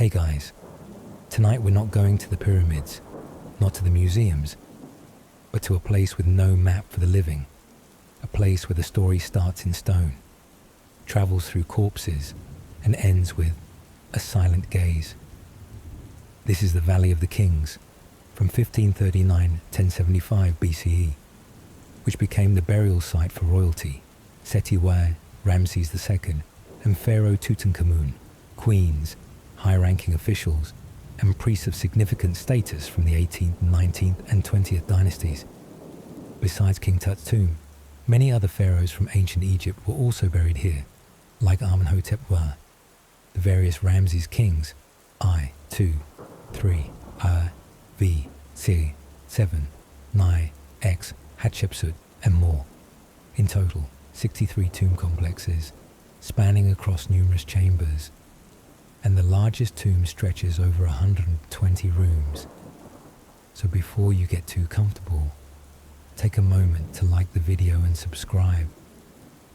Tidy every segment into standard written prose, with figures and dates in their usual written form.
Hey guys, tonight we're not going to the pyramids, not to the museums, but to a place with no map for the living, a place where the story starts in stone, travels through corpses, and ends with a silent gaze. This is the Valley of the Kings, from 1539-1075 BCE, which became the burial site for royalty, Seti I, Ramses II, and Pharaoh Tutankhamun, queens, high-ranking officials, and priests of significant status from the 18th, 19th, and 20th dynasties. Besides King Tut's tomb, many other pharaohs from ancient Egypt were also buried here, like Amenhotep I, the various Ramses kings, I, 2, 3, V, C, 7, Ni, X, Hatshepsut, and more. In total, 63 tomb complexes, spanning across numerous chambers, and the largest tomb stretches over 120 rooms. So before you get too comfortable, take a moment to like the video and subscribe,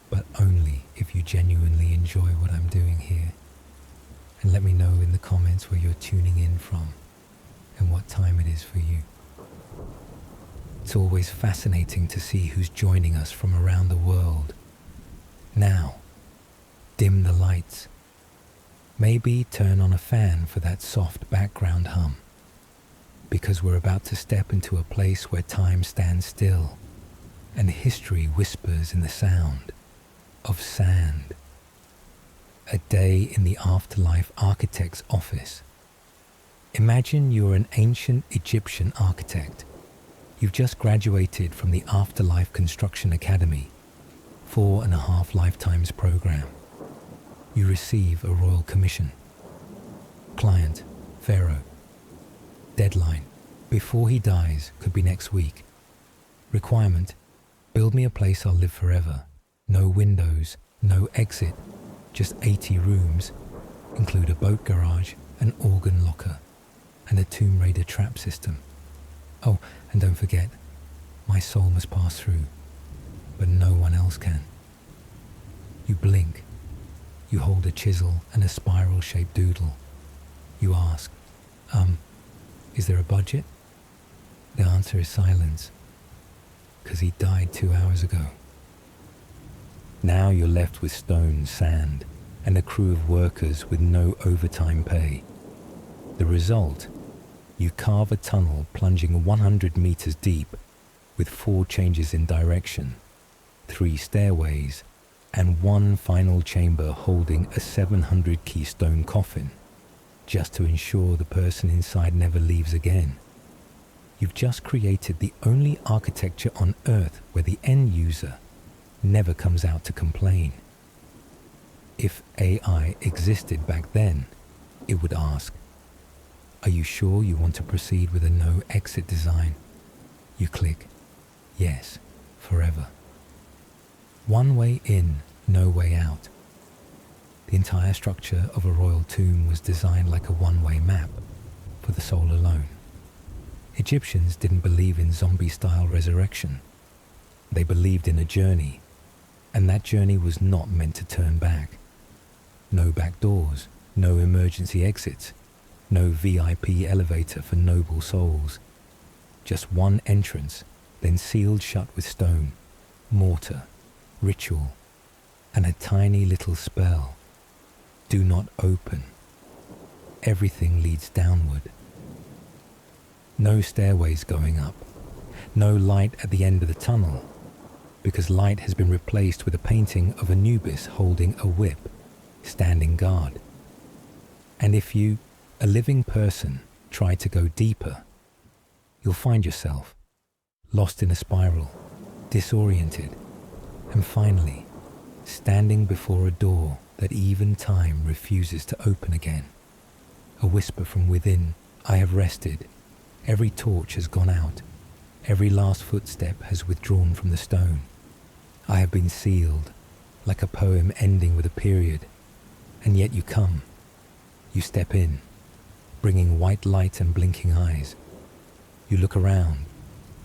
but only if you genuinely enjoy what I'm doing here. And let me know in the comments where you're tuning in from and what time it is for you. It's always fascinating to see who's joining us from around the world. Now, dim the lights. Maybe turn on a fan for that soft background hum, because we're about to step into a place where time stands still and history whispers in the sound of sand. A day in the afterlife architect's office. Imagine you're an ancient Egyptian architect. You've just graduated from the Afterlife Construction Academy, 4.5 lifetimes program. You receive a royal commission. Client, Pharaoh. Deadline, before he dies, could be next week. Requirement, build me a place I'll live forever. No windows, no exit, just 80 rooms, include a boat garage, an organ locker, and a Tomb Raider trap system. Oh, and don't forget, my soul must pass through, but no one else can. You blink. You hold a chisel and a spiral-shaped doodle. You ask, is there a budget? The answer is silence, because he died 2 hours ago. Now you're left with stone, sand, and a crew of workers with no overtime pay. The result? You carve a tunnel plunging 100 meters deep, with 4 changes in direction, 3 stairways, and 1 final chamber holding a 700 keystone coffin, just to ensure the person inside never leaves again. You've just created the only architecture on Earth where the end user never comes out to complain. If AI existed back then, it would ask, are you sure you want to proceed with a no exit design? You click, yes, forever. One way in, no way out. The entire structure of a royal tomb was designed like a one-way map for the soul alone. Egyptians didn't believe in zombie-style resurrection. They believed in a journey, and that journey was not meant to turn back. No back doors, no emergency exits, no VIP elevator for noble souls. Just one entrance, then sealed shut with stone, mortar, ritual, and a tiny little spell. Do not open. Everything leads downward. No stairways going up. No light at the end of the tunnel, because light has been replaced with a painting of Anubis holding a whip, standing guard. And if you, a living person, try to go deeper, you'll find yourself lost in a spiral, disoriented, and finally standing before a door that even time refuses to open again. A whisper from within, I have rested. Every torch has gone out. Every last footstep has withdrawn from the stone. I have been sealed, like a poem ending with a period. And yet you come. You step in, bringing white light and blinking eyes. You look around.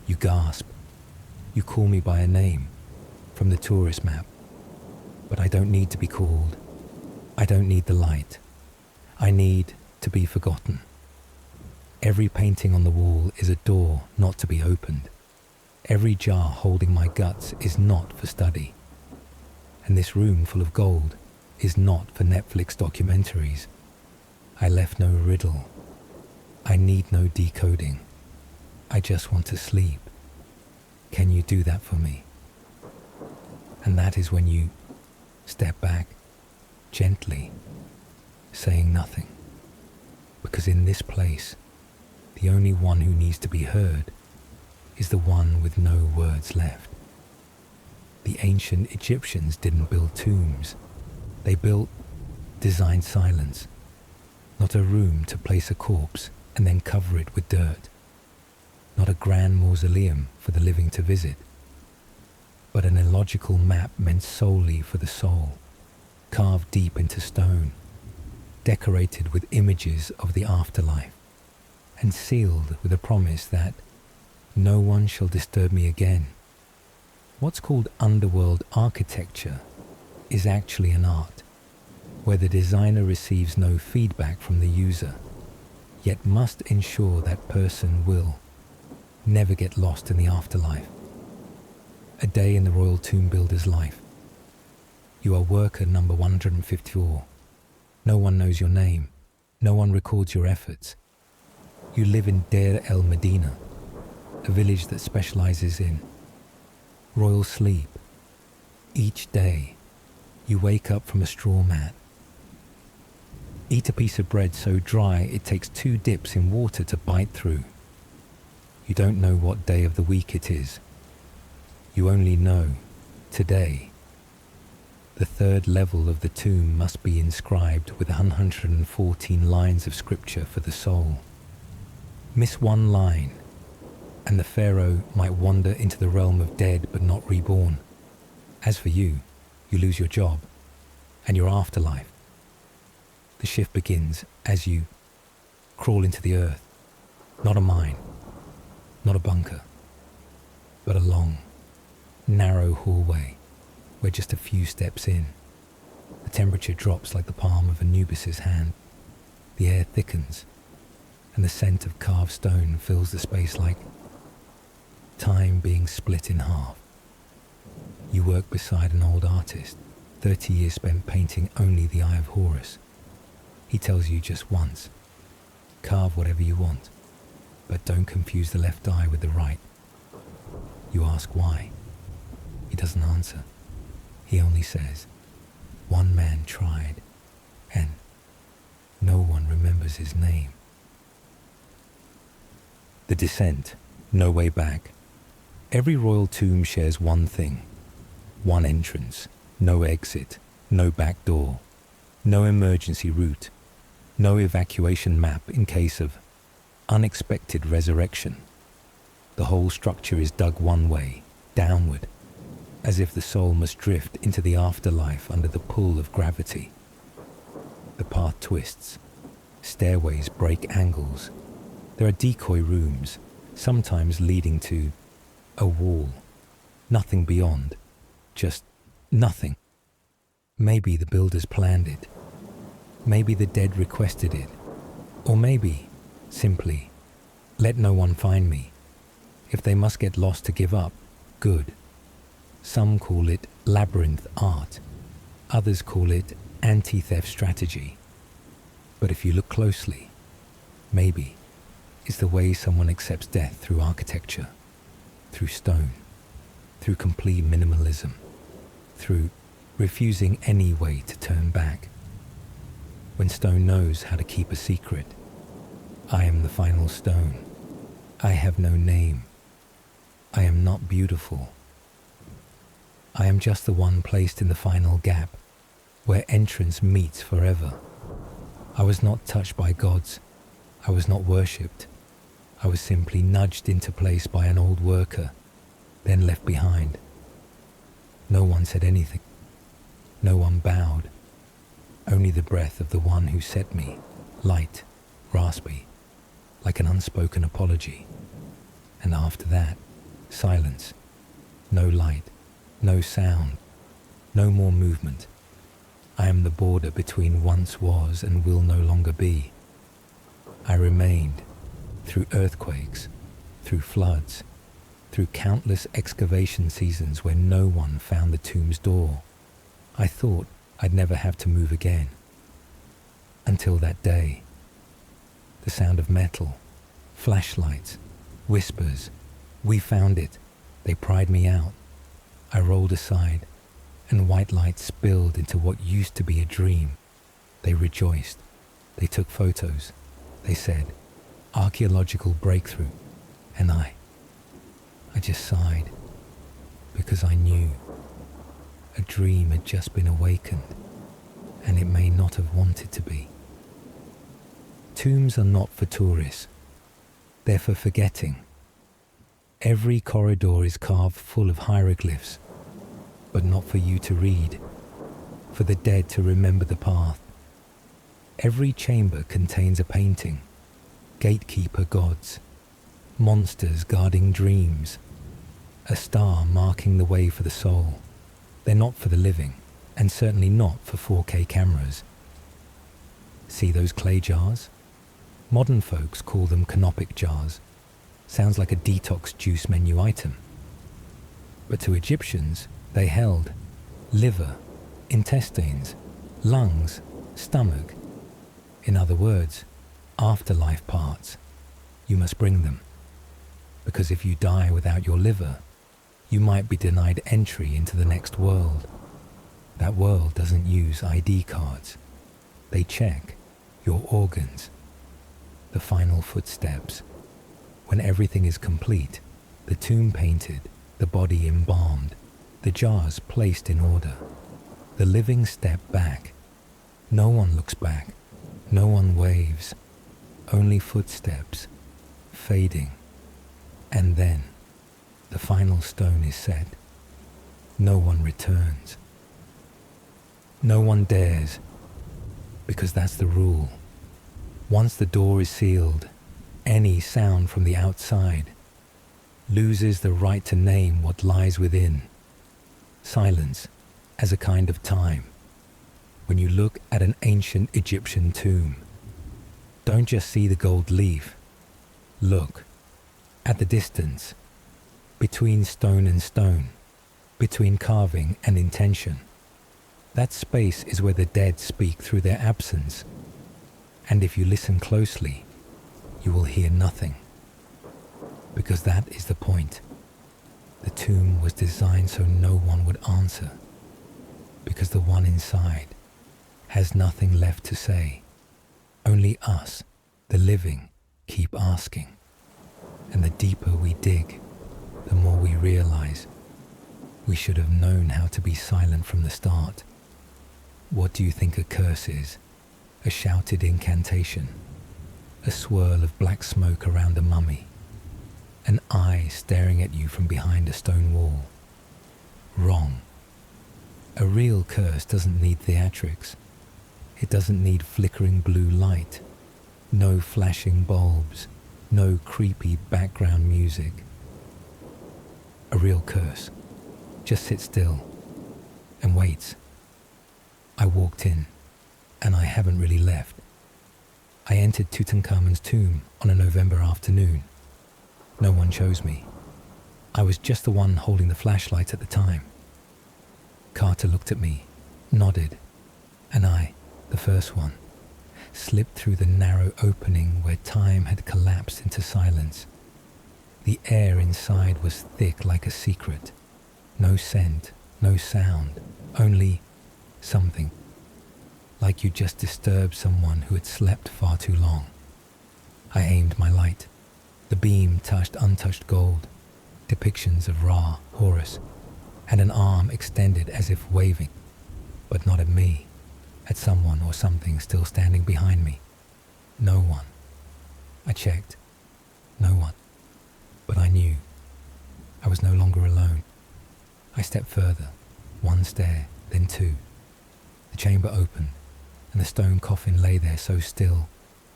You gasp. You call me by a name, from the tourist map. But I don't need to be called. I don't need the light. I need to be forgotten. Every painting on the wall is a door not to be opened. Every jar holding my guts is not for study. And this room full of gold is not for Netflix documentaries. I left no riddle. I need no decoding. I just want to sleep. Can you do that for me? And that is when you step back, gently, saying nothing. Because in this place, the only one who needs to be heard is the one with no words left. The ancient Egyptians didn't build tombs. They designed silence. Not a room to place a corpse and then cover it with dirt. Not a grand mausoleum for the living to visit, but an illogical map meant solely for the soul, carved deep into stone, decorated with images of the afterlife, and sealed with a promise that no one shall disturb me again. What's called underworld architecture is actually an art, where the designer receives no feedback from the user, yet must ensure that person will never get lost in the afterlife. A day in the royal tomb builder's life. You are worker number 154. No one knows your name. No one records your efforts. You live in Deir el Medina, a village that specializes in royal sleep. Each day, you wake up from a straw mat. Eat a piece of bread so dry it takes 2 dips in water to bite through. You don't know what day of the week it is. You only know today. The 3rd level of the tomb must be inscribed with 114 lines of scripture for the soul. Miss one line, and the pharaoh might wander into the realm of dead but not reborn. As for you, you lose your job and your afterlife. The shift begins as you crawl into the earth. Not a mine, not a bunker, but a long, narrow hallway where just a few steps in, the temperature drops like the palm of Anubis's hand. The air thickens, and the scent of carved stone fills the space like time being split in half. You work beside an old artist, 30 years spent painting only the Eye of Horus. He tells you just once, carve whatever you want, but don't confuse the left eye with the right. You ask why. He doesn't answer. He only says, one man tried, and no one remembers his name. The descent, no way back. Every royal tomb shares one thing. One entrance, no exit, no back door, no emergency route, no evacuation map in case of unexpected resurrection. The whole structure is dug one way, downward, as if the soul must drift into the afterlife under the pull of gravity. The path twists, stairways break angles. There are decoy rooms, sometimes leading to a wall, nothing beyond, just nothing. Maybe the builders planned it, maybe the dead requested it, or maybe simply, let no one find me. If they must get lost to give up, good. Some call it labyrinth art, others call it anti-theft strategy. But if you look closely, maybe it's the way someone accepts death through architecture, through stone, through complete minimalism, through refusing any way to turn back. When stone knows how to keep a secret, I am the final stone. I have no name. I am not beautiful. I am just the one placed in the final gap, where entrance meets forever. I was not touched by gods. I was not worshipped. I was simply nudged into place by an old worker, then left behind. No one said anything. No one bowed. Only the breath of the one who set me, light, raspy, like an unspoken apology. And after that, silence. No light, no sound, no more movement. I am the border between once was and will no longer be. I remained, through earthquakes, through floods, through countless excavation seasons where no one found the tomb's door. I thought I'd never have to move again. Until that day. The sound of metal, flashlights, whispers. We found it. They pried me out. I rolled aside, and white light spilled into what used to be a dream. They rejoiced. They took photos. They said, archaeological breakthrough. And I just sighed, because I knew a dream had just been awakened, and it may not have wanted to be. Tombs are not for tourists. They're for forgetting. Every corridor is carved full of hieroglyphs, but not for you to read, for the dead to remember the path. Every chamber contains a painting, gatekeeper gods, monsters guarding dreams, a star marking the way for the soul. They're not for the living, and certainly not for 4K cameras. See those clay jars? Modern folks call them canopic jars. Sounds like a detox juice menu item. But to Egyptians, they held liver, intestines, lungs, stomach. In other words, afterlife parts. You must bring them. Because if you die without your liver, you might be denied entry into the next world. That world doesn't use ID cards. They check your organs. The final footsteps. When everything is complete, the tomb painted, the body embalmed, the jars placed in order, the living step back. No one looks back. No one waves. Only footsteps, fading. And then, the final stone is set. No one returns. No one dares, because that's the rule. Once the door is sealed, any sound from the outside loses the right to name what lies within. Silence as a kind of time. When you look at an ancient Egyptian tomb, don't just see the gold leaf. Look at the distance between stone and stone, between carving and intention. That space is where the dead speak through their absence. And if you listen closely, you will hear nothing. Because that is the point. The tomb was designed so no one would answer. Because the one inside has nothing left to say. Only us, the living, keep asking. And the deeper we dig, the more we realize we should have known how to be silent from the start. What do you think a curse is? A shouted incantation, a swirl of black smoke around a mummy, an eye staring at you from behind a stone wall. Wrong. A real curse doesn't need theatrics. It doesn't need flickering blue light, no flashing bulbs, no creepy background music. A real curse just sits still and waits. I walked in, and I haven't really left. I entered Tutankhamun's tomb on a November afternoon. No one chose me. I was just the one holding the flashlight at the time. Carter looked at me, nodded, and I, the first one, slipped through the narrow opening where time had collapsed into silence. The air inside was thick like a secret. No scent, no sound, only something. Like you just disturbed someone who had slept far too long. I aimed my light. The beam touched untouched gold, depictions of Ra, Horus, and an arm extended as if waving, but not at me, at someone or something still standing behind me. No one. I checked. No one. But I knew. I was no longer alone. I stepped further, one stair, then two. The chamber opened, and the stone coffin lay there so still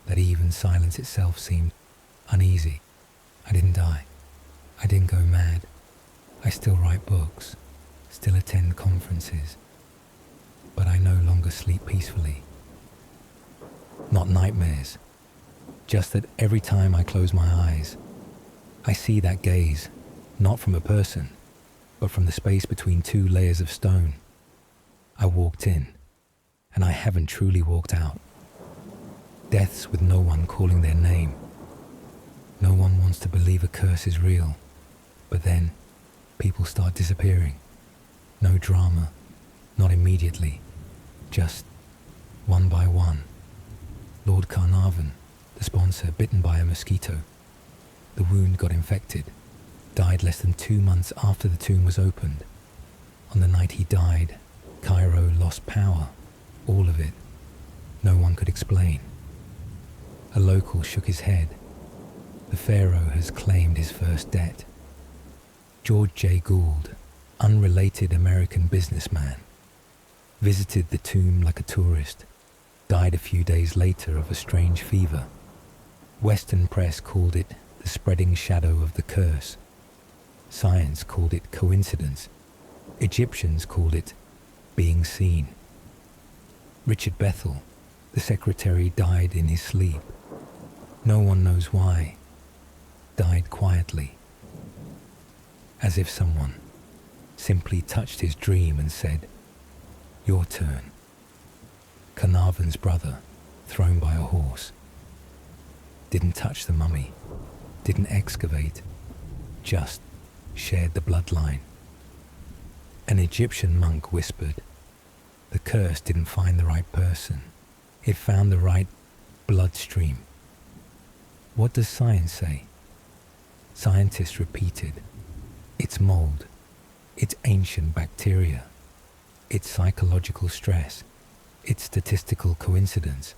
that even silence itself seemed uneasy. I didn't die. I didn't go mad. I still write books, still attend conferences, but I no longer sleep peacefully. Not nightmares, Just that every time I close my eyes, I see that gaze, not from a person, but from the space between two layers of stone. I walked in, and I haven't truly walked out. Deaths with no one calling their name. No one wants to believe a curse is real, but then people start disappearing. No drama, not immediately, just one by one. Lord Carnarvon, the sponsor, bitten by a mosquito. The wound got infected, died less than 2 months after the tomb was opened. On the night he died, Cairo lost power, all of it. No one could explain. A local shook his head. The pharaoh has claimed his first debt. George J. Gould, unrelated American businessman, visited the tomb like a tourist, died a few days later of a strange fever. Western press called it the spreading shadow of the curse. Science called it coincidence. Egyptians called it being seen. Richard Bethel, the secretary, died in his sleep. No one knows why. Died quietly. As if someone simply touched his dream and said, "Your turn." Carnarvon's brother, thrown by a horse. Didn't touch the mummy, didn't excavate, just shared the bloodline. An Egyptian monk whispered, "The curse didn't find the right person, it found the right bloodstream." What does science say? Scientists repeated, it's mold, it's ancient bacteria, it's psychological stress, it's statistical coincidence.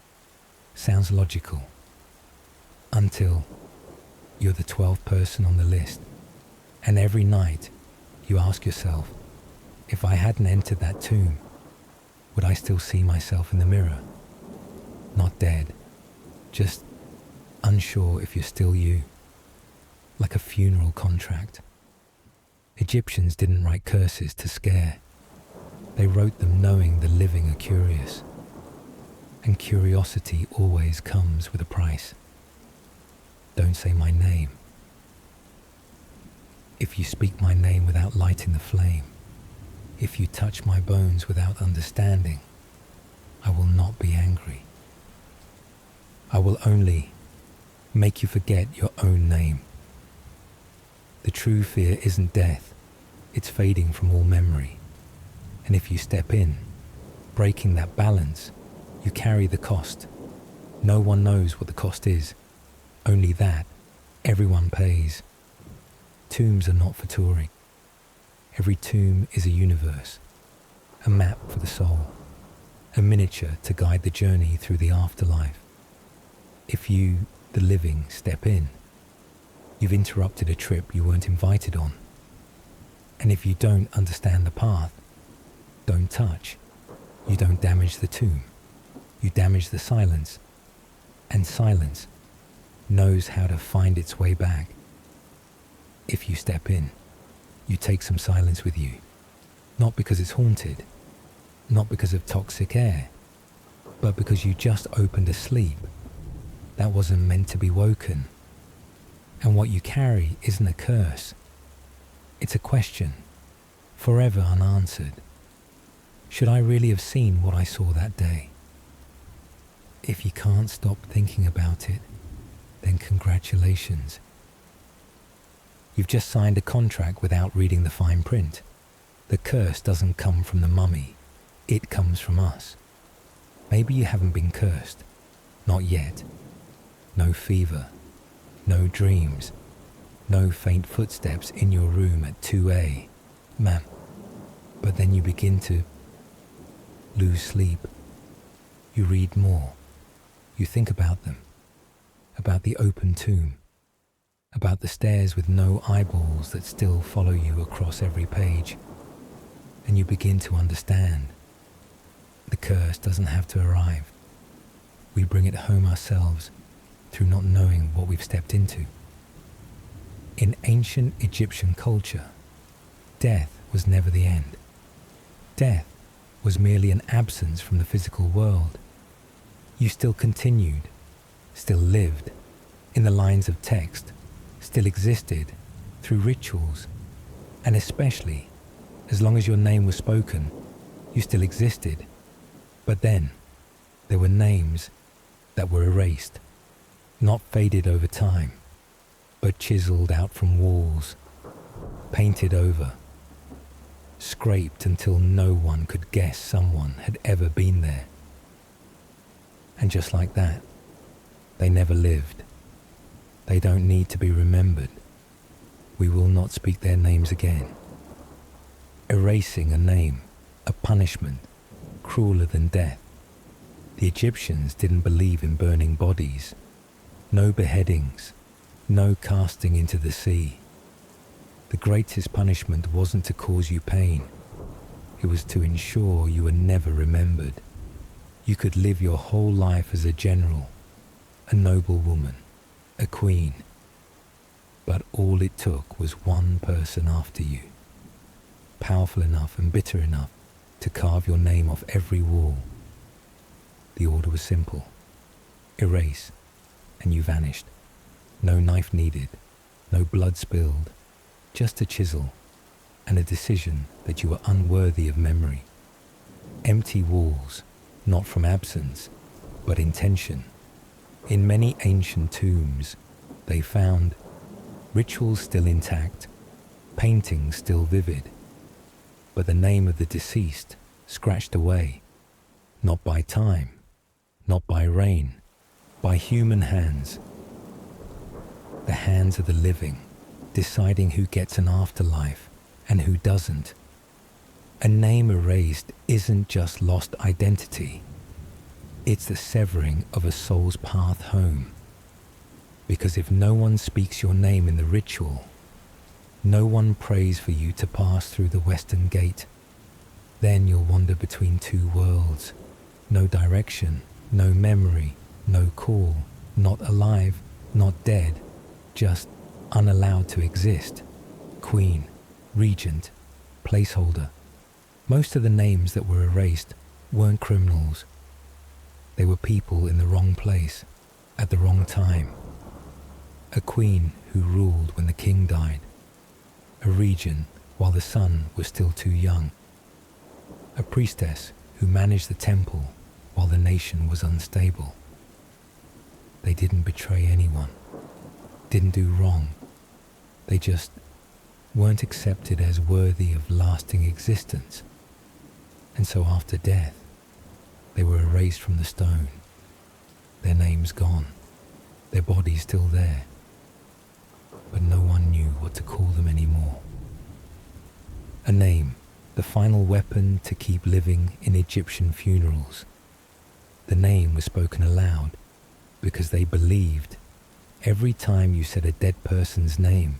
Sounds logical. Until you're the 12th person on the list, and every night you ask yourself, if I hadn't entered that tomb, would I still see myself in the mirror? Not dead, just unsure if you're still you. Like a funeral contract. Egyptians didn't write curses to scare. They wrote them knowing the living are curious. And curiosity always comes with a price. Don't say my name. If you speak my name without lighting the flame, if you touch my bones without understanding, I will not be angry. I will only make you forget your own name. The true fear isn't death, it's fading from all memory. And if you step in, breaking that balance, you carry the cost. No one knows what the cost is, only that everyone pays. Tombs are not for touring. Every tomb is a universe, a map for the soul, a miniature to guide the journey through the afterlife. If you, the living, step in, you've interrupted a trip you weren't invited on. And if you don't understand the path, don't touch. You don't damage the tomb. You damage the silence. And silence knows how to find its way back. If you step in, you take some silence with you. Not because it's haunted, not because of toxic air, but because you just opened a sleep that wasn't meant to be woken. And what you carry isn't a curse. It's a question, forever unanswered. Should I really have seen what I saw that day? If you can't stop thinking about it, then congratulations. You've just signed a contract without reading the fine print. The curse doesn't come from the mummy, it comes from us. Maybe you haven't been cursed, not yet. No fever, no dreams, no faint footsteps in your room at 2 a.m. But then you begin to lose sleep. You read more. You think about them, about the open tomb, about the stairs with no eyeballs that still follow you across every page. And you begin to understand. The curse doesn't have to arrive. We bring it home ourselves through not knowing what we've stepped into. In ancient Egyptian culture, death was never the end. Death was merely an absence from the physical world. You still continued, still lived, in the lines of text, still existed, through rituals, and especially, as long as your name was spoken, you still existed. But then, there were names that were erased, not faded over time, but chiseled out from walls, painted over, scraped until no one could guess someone had ever been there. And just like that, they never lived. They don't need to be remembered. We will not speak their names again. Erasing a name, a punishment, crueler than death. The Egyptians didn't believe in burning bodies. No beheadings, no casting into the sea. The greatest punishment wasn't to cause you pain. It was to ensure you were never remembered. You could live your whole life as a general, a noble woman, a queen. But all it took was one person after you, powerful enough and bitter enough to carve your name off every wall. The order was simple. Erase, and you vanished. No knife needed, no blood spilled, just a chisel and a decision that you were unworthy of memory. Empty walls, not from absence, but intention. In many ancient tombs, they found rituals still intact, paintings still vivid, but the name of the deceased scratched away, not by time, not by rain, by human hands. The hands of the living, deciding who gets an afterlife and who doesn't. A name erased isn't just lost identity. It's the severing of a soul's path home. Because if no one speaks your name in the ritual, no one prays for you to pass through the western gate, then you'll wander between two worlds. No direction, no memory, no call, not alive, not dead, just unallowed to exist. Queen, regent, placeholder. Most of the names that were erased weren't criminals. They were people in the wrong place, at the wrong time. A queen who ruled when the king died. A regent while the son was still too young. A priestess who managed the temple while the nation was unstable. They didn't betray anyone, didn't do wrong. They just weren't accepted as worthy of lasting existence. And so after death, they were erased from the stone. Their names gone, their bodies still there. But no one knew what to call them anymore. A name, the final weapon to keep living in Egyptian funerals. The name was spoken aloud because they believed every time you said a dead person's name,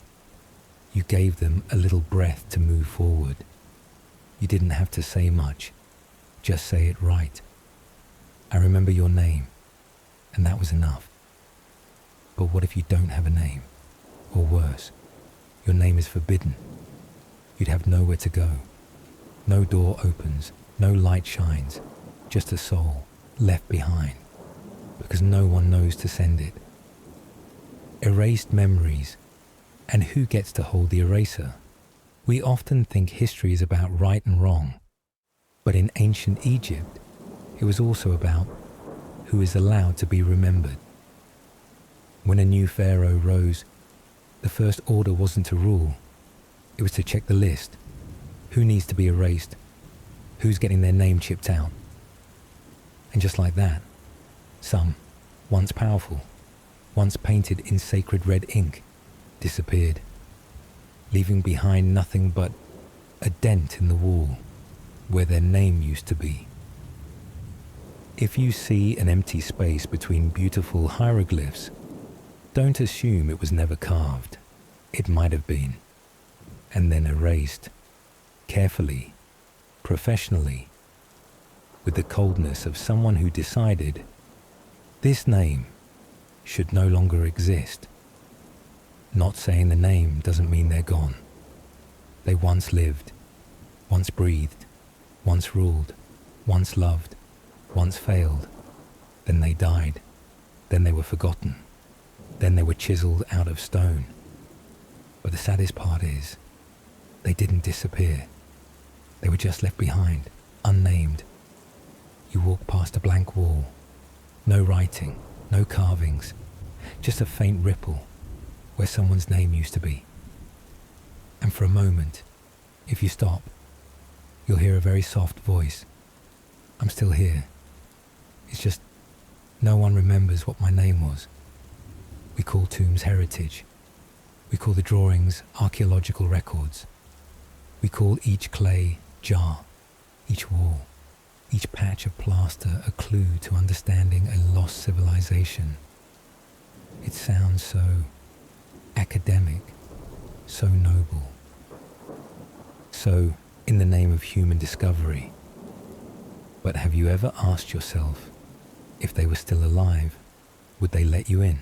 you gave them a little breath to move forward. You didn't have to say much, just say it right. I remember your name, and that was enough. But what if you don't have a name? Or worse, your name is forbidden. You'd have nowhere to go. No door opens, no light shines, just a soul left behind, because no one knows to send it. Erased memories, and who gets to hold the eraser? We often think history is about right and wrong, but in ancient Egypt, it was also about who is allowed to be remembered. When a new pharaoh rose, the first order wasn't to rule, it was to check the list. Who needs to be erased? Who's getting their name chipped out? And just like that, some, once powerful, once painted in sacred red ink, disappeared, leaving behind nothing but a dent in the wall where their name used to be. If you see an empty space between beautiful hieroglyphs, don't assume it was never carved. It might have been, and then erased, carefully, professionally, with the coldness of someone who decided this name should no longer exist. Not saying the name doesn't mean they're gone. They once lived, once breathed, once ruled, once loved, once failed, then they died. Then they were forgotten. Then they were chiseled out of stone. But the saddest part is, they didn't disappear. They were just left behind, unnamed. You walk past a blank wall. No writing, no carvings, just a faint ripple where someone's name used to be. And for a moment, if you stop, you'll hear a very soft voice. I'm still here. It's just no one remembers what my name was. We call tombs heritage. We call the drawings archaeological records. We call each clay jar, each wall, each patch of plaster a clue to understanding a lost civilization. It sounds so academic, so noble. So, in the name of human discovery. But have you ever asked yourself, if they were still alive, would they let you in?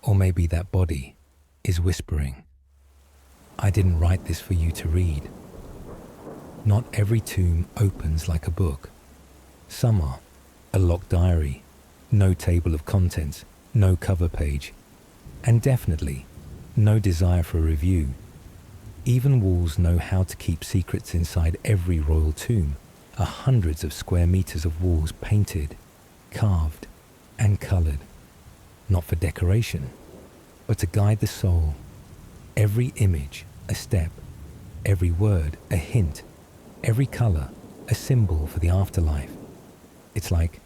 Or maybe that body is whispering, I didn't write this for you to read. Not every tomb opens like a book. Some are a locked diary, no table of contents, no cover page, and definitely no desire for a review. Even walls know how to keep secrets inside every royal tomb. Are hundreds of square meters of walls painted, carved, and colored, not for decoration, but to guide the soul. Every image, a step, every word, a hint, every color, a symbol for the afterlife. It's like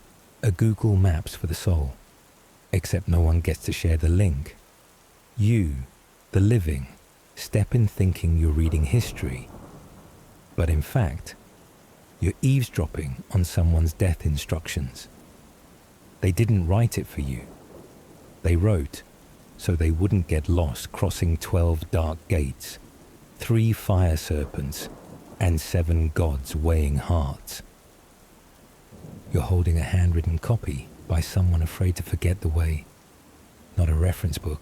a Google Maps for the soul, except no one gets to share the link. You, the living, step in thinking you're reading history, but in fact, you're eavesdropping on someone's death instructions. They didn't write it for you. They wrote so they wouldn't get lost crossing 12 dark gates, 3 fire serpents, and 7 gods weighing hearts. You're holding a handwritten copy by someone afraid to forget the way, not a reference book.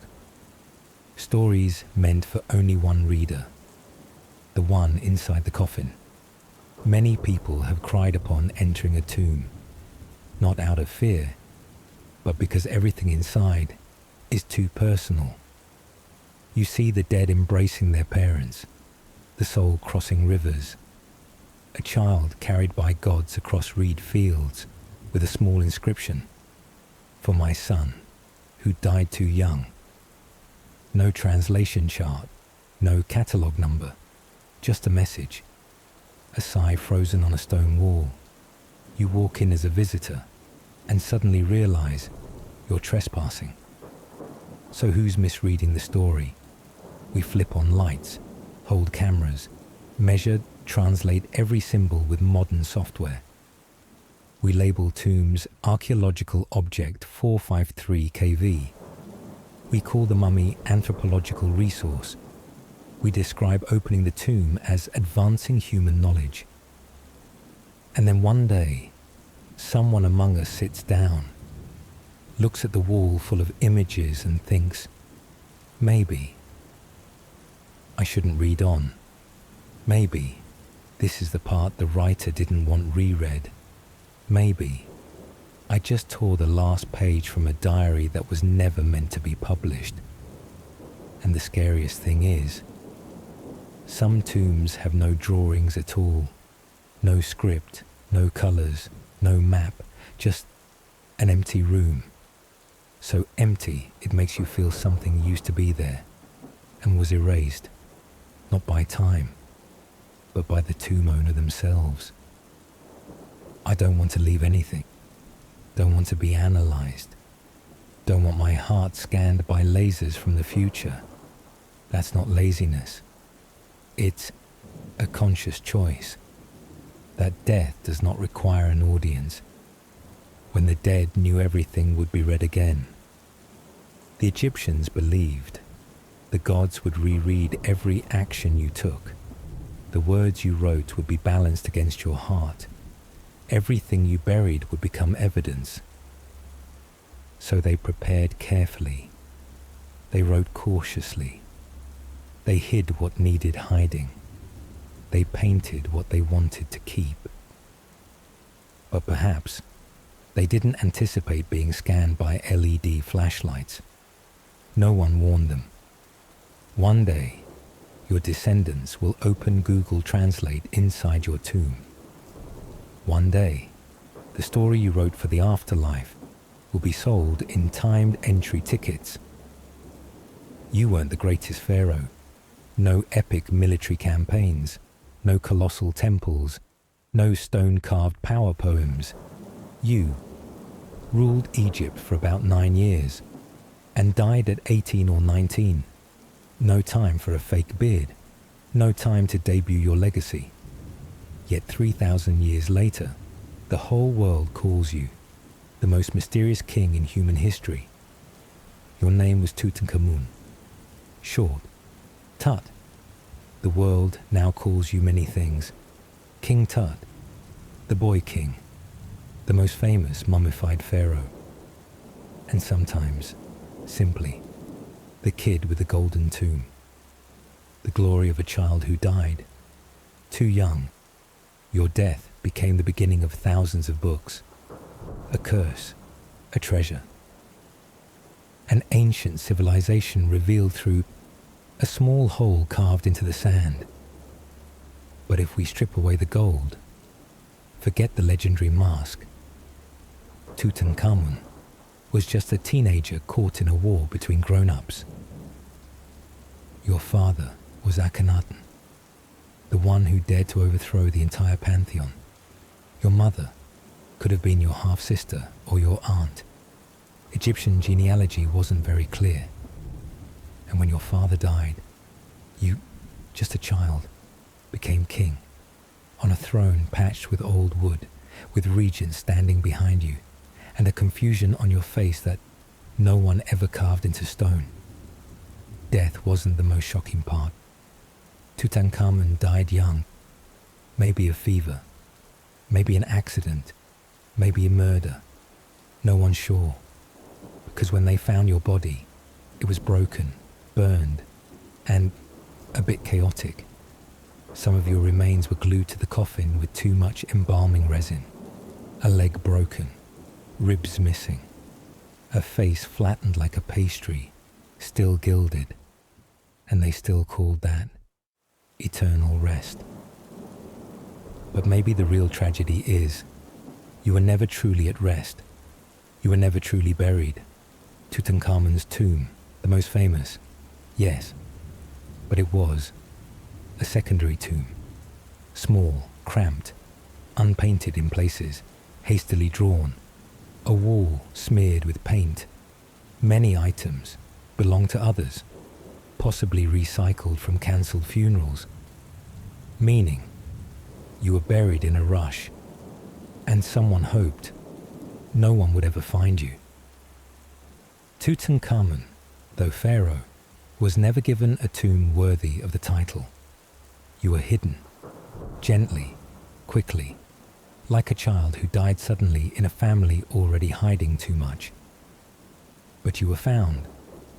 Stories meant for only one reader, the one inside the coffin. Many people have cried upon entering a tomb, not out of fear, but because everything inside is too personal. You see the dead embracing their parents, the soul crossing rivers, a child carried by gods across reed fields with a small inscription, for my son, who died too young. No translation chart, no catalogue number, just a message. A sigh frozen on a stone wall. You walk in as a visitor and suddenly realize you're trespassing. So who's misreading the story? We flip on lights, hold cameras, measure, translate every symbol with modern software. We label tombs Archaeological Object 453 KV. We call the mummy Anthropological Resource. We describe opening the tomb as advancing human knowledge. And then one day, someone among us sits down, looks at the wall full of images and thinks, maybe I shouldn't read on. Maybe this is the part the writer didn't want reread. Maybe I just tore the last page from a diary that was never meant to be published. And the scariest thing is, some tombs have no drawings at all, no script, no colors, no map, just an empty room. So empty it makes you feel something used to be there and was erased, not by time, but by the tomb owner themselves. I don't want to leave anything, don't want to be analyzed, don't want my heart scanned by lasers from the future. That's not laziness. It's a conscious choice that death does not require an audience. When the dead knew everything would be read again. The Egyptians believed the gods would reread every action you took. The words you wrote would be balanced against your heart. Everything you buried would become evidence. So they prepared carefully. They wrote cautiously. They hid what needed hiding. They painted what they wanted to keep. But perhaps They didn't anticipate being scanned by LED flashlights. No one warned them. One day, your descendants will open Google Translate inside your tomb. One day, the story you wrote for the afterlife will be sold in timed entry tickets. You weren't the greatest pharaoh. No epic military campaigns, no colossal temples, no stone-carved power poems. You ruled Egypt for about 9 years and died at 18 or 19. No time for a fake beard, no time to debut your legacy. Yet 3,000 years later, the whole world calls you the most mysterious king in human history. Your name was Tutankhamun. Short, Tut. The world now calls you many things. King Tut, the boy king, the most famous mummified pharaoh, and sometimes, simply, the kid with the golden tomb, the glory of a child who died. Too young, your death became the beginning of thousands of books, a curse, a treasure, an ancient civilization revealed through a small hole carved into the sand. But if we strip away the gold, forget the legendary mask, Tutankhamun was just a teenager caught in a war between grown-ups. Your father was Akhenaten, the one who dared to overthrow the entire pantheon. Your mother could have been your half-sister or your aunt. Egyptian genealogy wasn't very clear. And when your father died, you, just a child, became king, on a throne patched with old wood, with regents standing behind you, and a confusion on your face that no one ever carved into stone. Death wasn't the most shocking part. Tutankhamun died young, maybe of fever, maybe an accident, maybe a murder. No one's sure, because when they found your body, it was broken, burned, and a bit chaotic. Some of your remains were glued to the coffin with too much embalming resin, a leg broken, ribs missing, a face flattened like a pastry, still gilded, and they still called that eternal rest. But maybe the real tragedy is, you were never truly at rest. You were never truly buried. Tutankhamun's tomb, the most famous, yes, but it was a secondary tomb, small, cramped, unpainted in places, hastily drawn, a wall smeared with paint. Many items belonged to others, possibly recycled from cancelled funerals, meaning you were buried in a rush, and someone hoped no one would ever find you. Tutankhamun, though pharaoh, was never given a tomb worthy of the title. You were hidden, gently, quickly, like a child who died suddenly in a family already hiding too much. But you were found,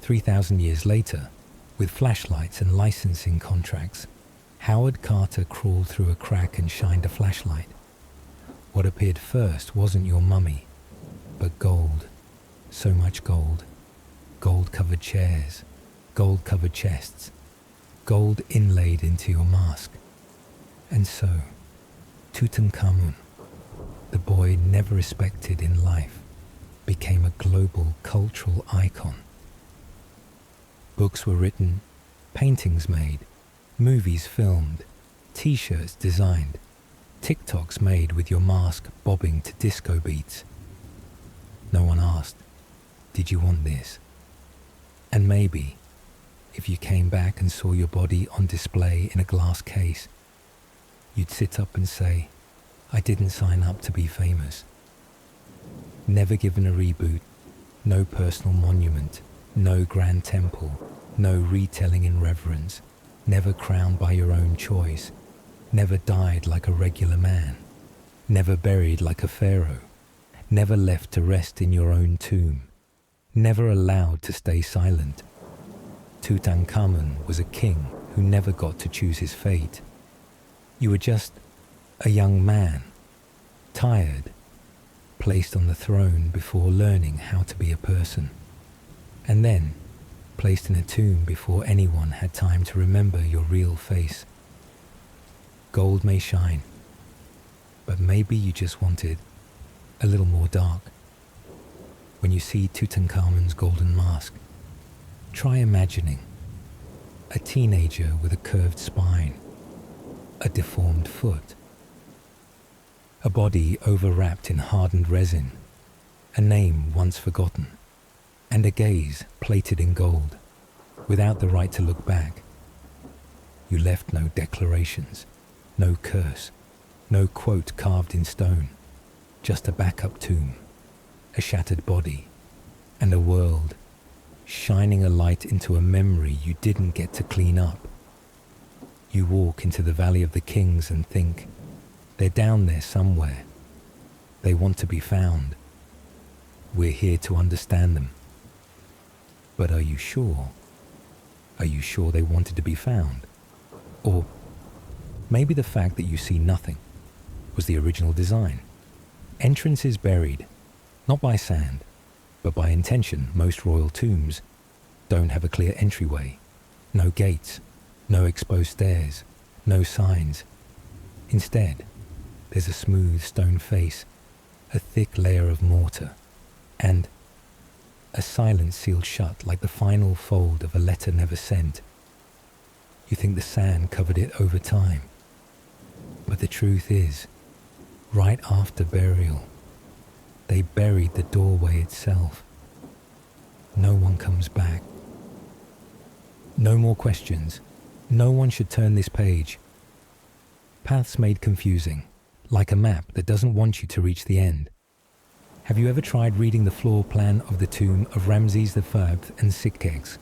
3,000 years later, with flashlights and licensing contracts. Howard Carter crawled through a crack and shined a flashlight. What appeared first wasn't your mummy, but gold, so much gold. Gold-covered chairs, gold-covered chests, gold inlaid into your mask. And so, Tutankhamun, the boy never respected in life, became a global cultural icon. Books were written, paintings made, movies filmed, t-shirts designed, TikToks made with your mask bobbing to disco beats. No one asked, did you want this? And maybe, if you came back and saw your body on display in a glass case, you'd sit up and say, I didn't sign up to be famous. Never given a reboot, no personal monument, no grand temple, no retelling in reverence, never crowned by your own choice, never died like a regular man, never buried like a pharaoh, never left to rest in your own tomb, never allowed to stay silent. Tutankhamun was a king who never got to choose his fate. You were just a young man, tired, placed on the throne before learning how to be a person, and then placed in a tomb before anyone had time to remember your real face. Gold may shine, but maybe you just wanted a little more dark. When you see Tutankhamun's golden mask, try imagining a teenager with a curved spine, a deformed foot, a body overwrapped in hardened resin, a name once forgotten, and a gaze plated in gold, without the right to look back. You left no declarations, no curse, no quote carved in stone, just a backup tomb, a shattered body, and a world shining a light into a memory you didn't get to clean up. You walk into the Valley of the Kings and think, they're down there somewhere. They want to be found. We're here to understand them. But are you sure? Are you sure they wanted to be found? Or maybe the fact that you see nothing was the original design. Entrances buried, not by sand, but by intention. Most royal tombs don't have a clear entryway, no gates, no exposed stairs, no signs. Instead, there's a smooth stone face, a thick layer of mortar, and a silence sealed shut like the final fold of a letter never sent. You think the sand covered it over time, but the truth is, right after burial, they buried the doorway itself. No one comes back. No more questions. No one should turn this page. Paths made confusing, like a map that doesn't want you to reach the end. Have you ever tried reading the floor plan of the tomb of Ramses IV and Sikkegs?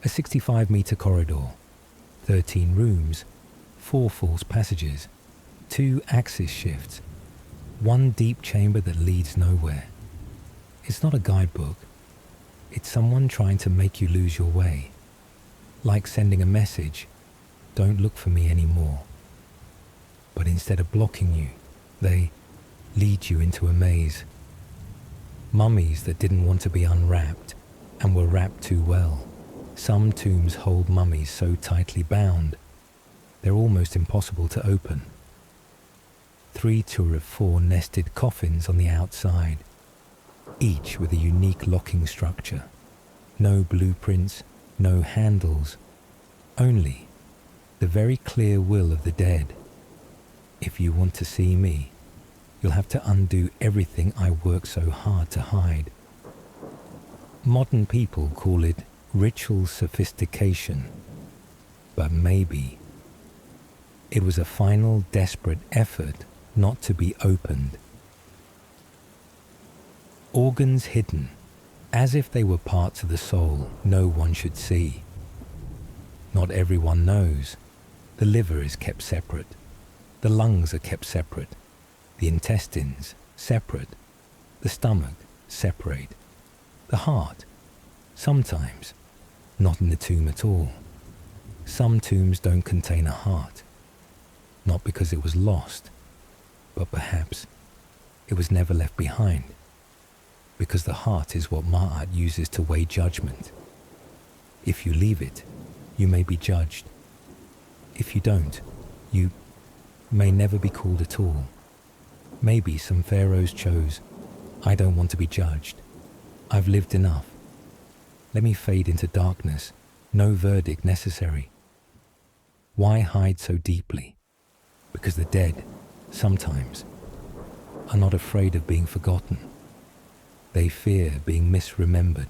A 65-meter corridor, 13 rooms, 4 false passages, 2 axis shifts, 1 deep chamber that leads nowhere. It's not a guidebook. It's someone trying to make you lose your way. Like sending a message, don't look for me anymore. But instead of blocking you, they lead you into a maze. Mummies that didn't want to be unwrapped and were wrapped too well. Some tombs hold mummies so tightly bound, they're almost impossible to open. 3 to 4 nested coffins on the outside, each with a unique locking structure. No blueprints, no handles, only the very clear will of the dead. If you want to see me, you'll have to undo everything I work so hard to hide. Modern people call it ritual sophistication, but maybe it was a final desperate effort not to be opened. Organs hidden, as if they were parts of the soul no one should see. Not everyone knows. The liver is kept separate. The lungs are kept separate. The intestines separate. The stomach separate. The heart, sometimes, not in the tomb at all. Some tombs don't contain a heart, not because it was lost, but perhaps it was never left behind, because the heart is what Ma'at uses to weigh judgment. If you leave it, you may be judged. If you don't, you may never be called at all. Maybe some pharaohs chose, I don't want to be judged. I've lived enough. Let me fade into darkness, no verdict necessary. Why hide so deeply? Because the dead, sometimes, are not afraid of being forgotten. They fear being misremembered.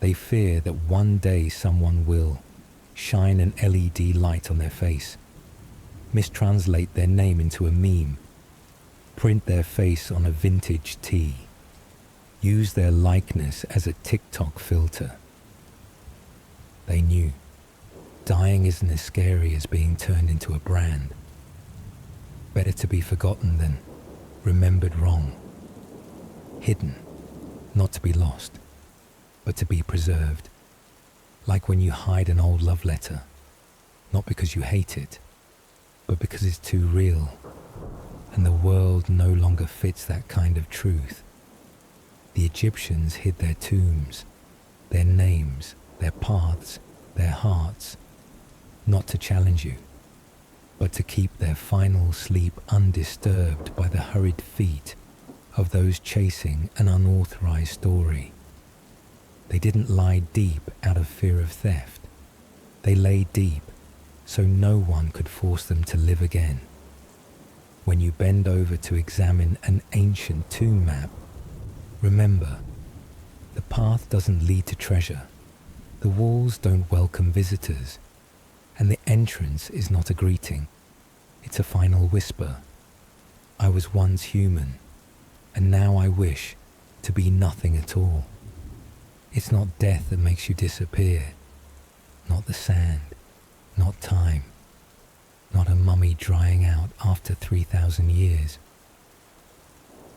They fear that one day someone will shine an LED light on their face, mistranslate their name into a meme, print their face on a vintage tee, use their likeness as a TikTok filter. They knew dying isn't as scary as being turned into a brand. Better to be forgotten than remembered wrong. Hidden, not to be lost, but to be preserved. Like when you hide an old love letter, not because you hate it, but because it's too real. and the world no longer fits that kind of truth. The Egyptians hid their tombs, their names, their paths, their hearts, not to challenge you, but to keep their final sleep undisturbed by the hurried feet of those chasing an unauthorized story. They didn't lie deep out of fear of theft. They lay deep so no one could force them to live again. When you bend over to examine an ancient tomb map, remember, the path doesn't lead to treasure, the walls don't welcome visitors, and the entrance is not a greeting, it's a final whisper. I was once human, and now I wish to be nothing at all. It's not death that makes you disappear, not the sand, not time, not a mummy drying out after 3,000 years.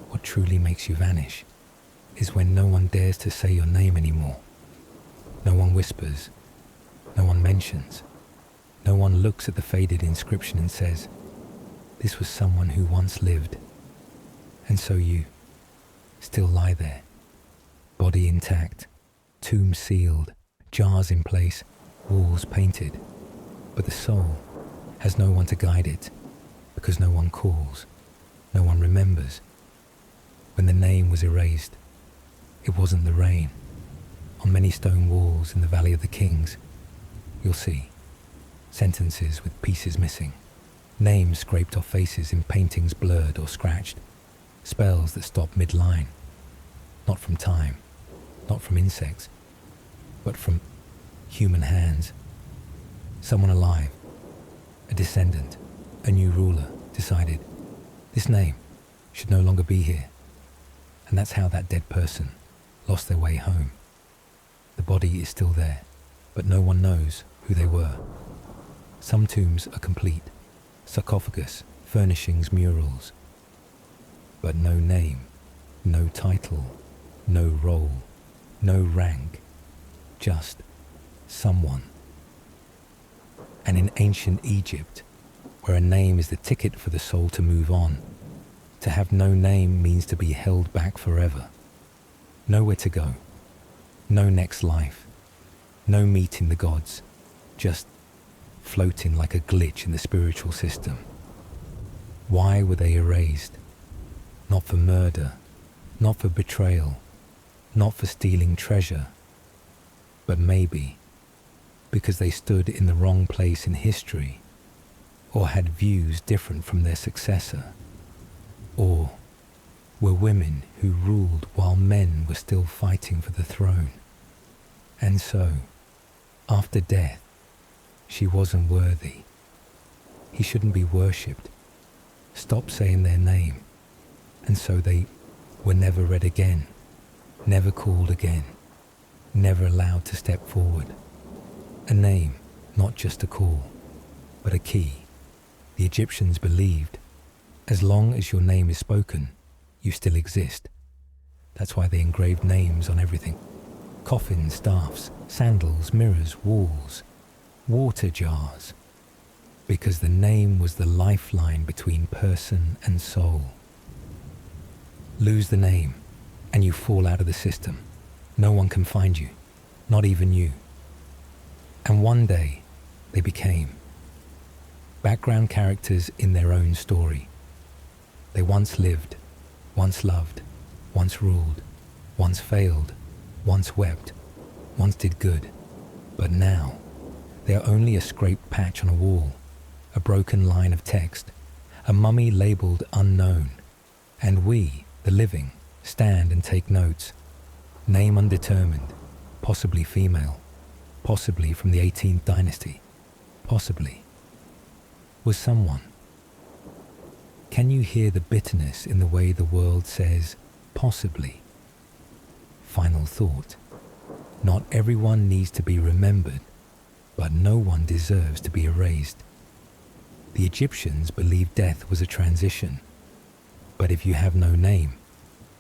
What truly makes you vanish is when no one dares to say your name anymore. No one whispers, no one mentions, no one looks at the faded inscription and says, "This was someone who once lived." And so you still lie there, body intact, tomb sealed, jars in place, walls painted, but the soul has no one to guide it because no one calls, no one remembers. When the name was erased, it wasn't the rain. On many stone walls in the Valley of the Kings, you'll see sentences with pieces missing, names scraped off faces in paintings blurred or scratched, spells that stop mid-line, not from time, not from insects, but from human hands. Someone alive, a descendant, a new ruler, decided this name should no longer be here. And that's how that dead person lost their way home. The body is still there, but no one knows who they were. Some tombs are complete, sarcophagus, furnishings, murals, but no name, no title, no role, no rank, just someone. And in ancient Egypt, where a name is the ticket for the soul to move on, to have no name means to be held back forever. Nowhere to go, no next life, no meeting the gods, just floating like a glitch in the spiritual system. Why were they erased? Not for murder, not for betrayal, not for stealing treasure, but maybe because they stood in the wrong place in history, or had views different from their successor, or were women who ruled while men were still fighting for the throne. And so, after death, she wasn't worthy. He shouldn't be worshipped. Stop saying their name. And so they were never read again, never called again, never allowed to step forward. A name, not just a call, but a key. The Egyptians believed, as long as your name is spoken, you still exist. That's why they engraved names on everything. Coffins, staffs, sandals, mirrors, walls, water jars. Because the name was the lifeline between person and soul. Lose the name, and you fall out of the system. No one can find you, not even you. And one day, they became background characters in their own story. They once lived, once loved, once ruled, once failed, once wept, once did good. But now, they are only a scraped patch on a wall, a broken line of text, a mummy labeled unknown. And we, the living, stand and take notes. Name undetermined, possibly female, possibly from the 18th dynasty, possibly. Was someone. Can you hear the bitterness in the way the world says, possibly? Final thought. Not everyone needs to be remembered, but no one deserves to be erased. The Egyptians believed death was a transition, but if you have no name,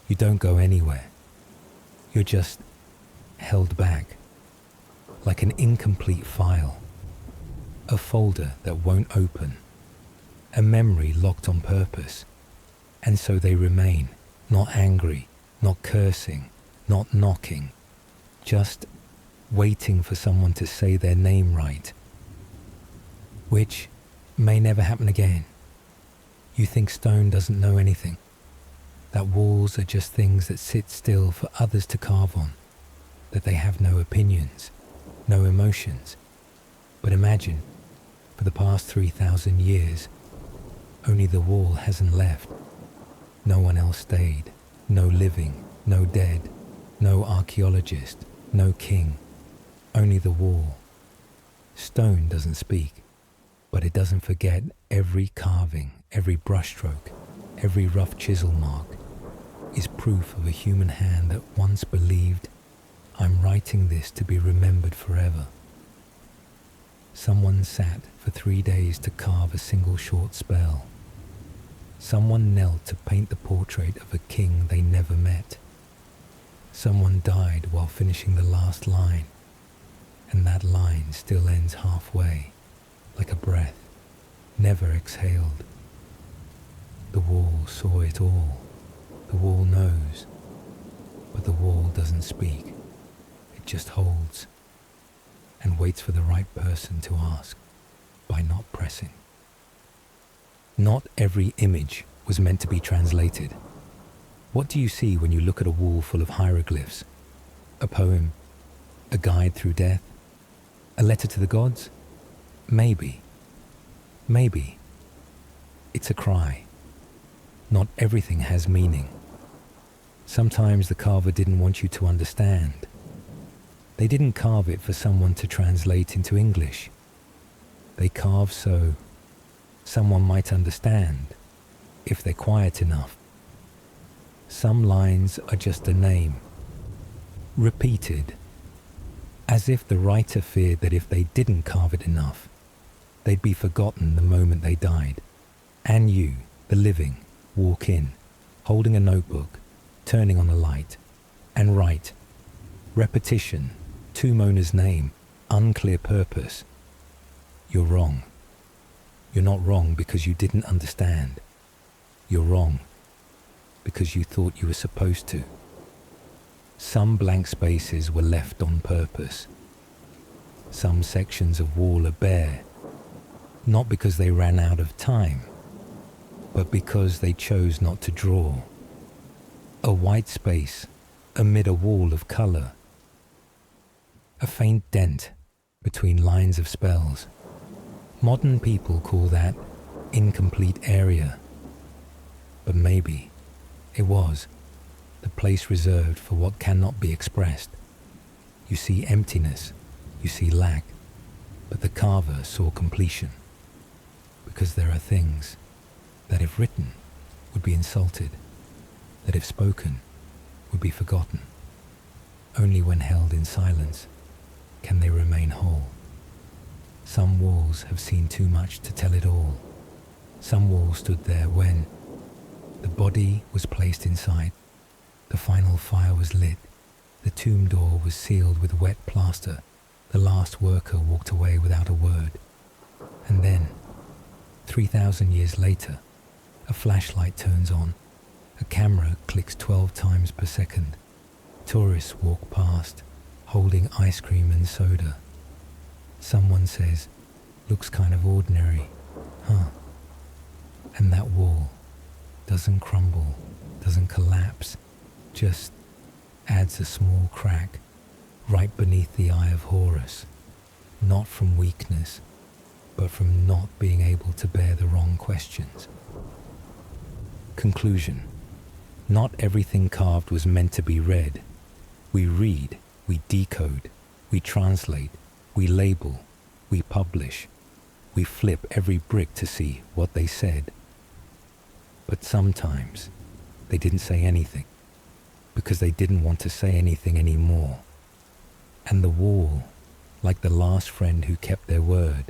you don't go anywhere. You're just held back, like an incomplete file, a folder that won't open, a memory locked on purpose, And so they remain, not angry, not cursing, not knocking, just waiting for someone to say their name right, which may never happen again. You think stone doesn't know anything, that walls are just things that sit still for others to carve on, that they have no opinions, no emotions. But imagine, for the past 3,000 years, only the wall hasn't left. No one else stayed, no living, no dead, no archaeologist, no king, only the wall. Stone doesn't speak, but it doesn't forget every carving, every brushstroke, every rough chisel mark is proof of a human hand that once believed, I'm writing this to be remembered forever. Someone sat for 3 days to carve a single short spell. Someone knelt to paint the portrait of a king they never met. Someone died while finishing the last line, and that line still ends halfway, like a breath, never exhaled. The wall saw it all. The wall knows, but the wall doesn't speak. It just holds and waits for the right person to ask by not pressing. Not every image was meant to be translated. What do you see when you look at a wall full of hieroglyphs? A poem? A guide through death? A letter to the gods? Maybe. Maybe. It's a cry. Not everything has meaning. Sometimes the carver didn't want you to understand. They didn't carve it for someone to translate into English. They carve so someone might understand, if they're quiet enough. Some lines are just a name, repeated, as if the writer feared that if they didn't carve it enough, they'd be forgotten the moment they died. And you, the living, walk in, holding a notebook, turning on a light, and write. Repetition, Tumona's name, unclear purpose. You're wrong. You're not wrong because you didn't understand. You're wrong because you thought you were supposed to. Some blank spaces were left on purpose. Some sections of wall are bare, not because they ran out of time, but because they chose not to draw. A white space amid a wall of color. A faint dent between lines of spells. Modern people call that incomplete area. But maybe it was the place reserved for what cannot be expressed. You see emptiness, you see lack, but the carver saw completion. Because there are things that if written would be insulted, that if spoken would be forgotten. Only when held in silence can they remain whole. Some walls have seen too much to tell it all. Some walls stood there when the body was placed inside, the final fire was lit, the tomb door was sealed with wet plaster, the last worker walked away without a word. And then, 3,000 years later, a flashlight turns on, a camera clicks 12 times per second, tourists walk past, holding ice cream and soda. Someone says, looks kind of ordinary, huh? And that wall doesn't crumble, doesn't collapse, just adds a small crack right beneath the eye of Horus, not from weakness, but from not being able to bear the wrong questions. Conclusion. Not everything carved was meant to be read. We read, we decode, we translate, we label, we publish, we flip every brick to see what they said. But sometimes they didn't say anything because they didn't want to say anything anymore. And the wall, like the last friend who kept their word,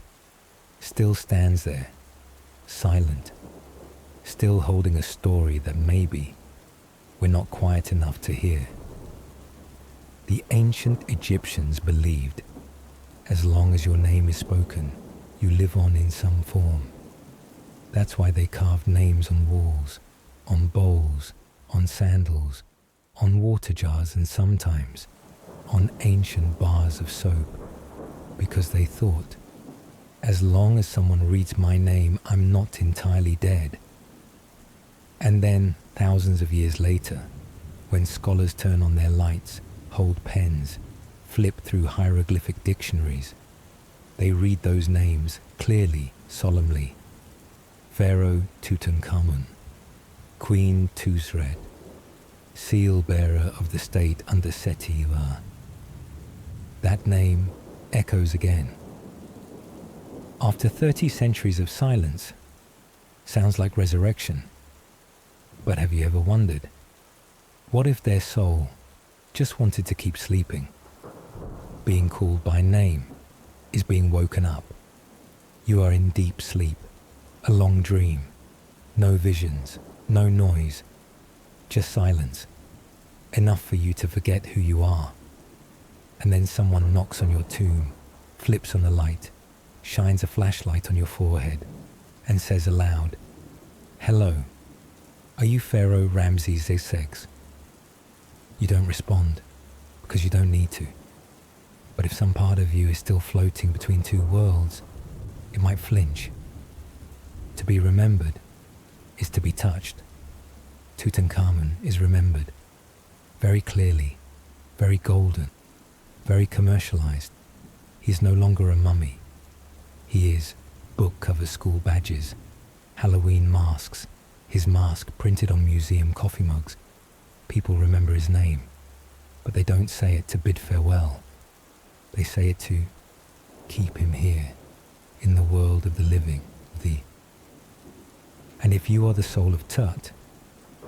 still stands there, silent, still holding a story that maybe we're not quiet enough to hear. The ancient Egyptians believed, as long as your name is spoken, you live on in some form. That's why they carved names on walls, on bowls, on sandals, on water jars, and sometimes on ancient bars of soap, because they thought, as long as someone reads my name, I'm not entirely dead. And then, thousands of years later, when scholars turn on their lights, hold pens, flip through hieroglyphic dictionaries, they read those names clearly, solemnly. Pharaoh Tutankhamun, Queen Tusret, seal bearer of the state under Seti I. That name echoes again. After 30 centuries of silence, sounds like resurrection. But have you ever wondered, what if their soul just wanted to keep sleeping? Being called by name is being woken up. You are in deep sleep, a long dream, no visions, no noise, just silence, enough for you to forget who you are. And then someone knocks on your tomb, flips on the light, shines a flashlight on your forehead, and says aloud, "Hello, are you Pharaoh Ramses VI?" You don't respond, because you don't need to. But if some part of you is still floating between two worlds, it might flinch. To be remembered is to be touched. Tutankhamun is remembered, very clearly, very golden, very commercialized. He is no longer a mummy. He is book cover school badges, Halloween masks, his mask printed on museum coffee mugs. People remember his name, but they don't say it to bid farewell. They say it to keep him here, in the world of the living, And if you are the soul of Tut,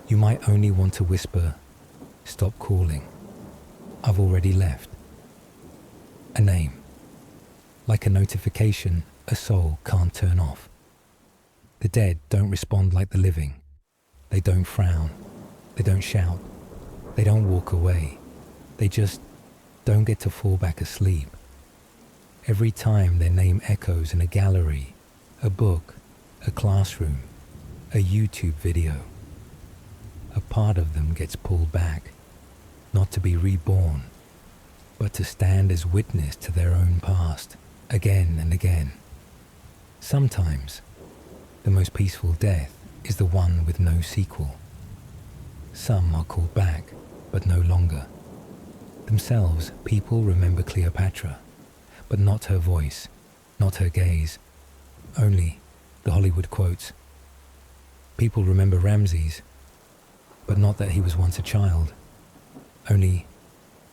you might only want to whisper, "Stop calling. I've already left." A name. Like a notification a soul can't turn off. The dead don't respond like the living. They don't frown. They don't shout. They don't walk away. They just don't get to fall back asleep. Every time their name echoes in a gallery, a book, a classroom, a YouTube video, a part of them gets pulled back, not to be reborn, but to stand as witness to their own past, again and again. Sometimes, the most peaceful death is the one with no sequel. Some are called back, but no longer. Themselves, people remember Cleopatra, but not her voice, not her gaze, only the Hollywood quotes. People remember Ramses, but not that he was once a child, only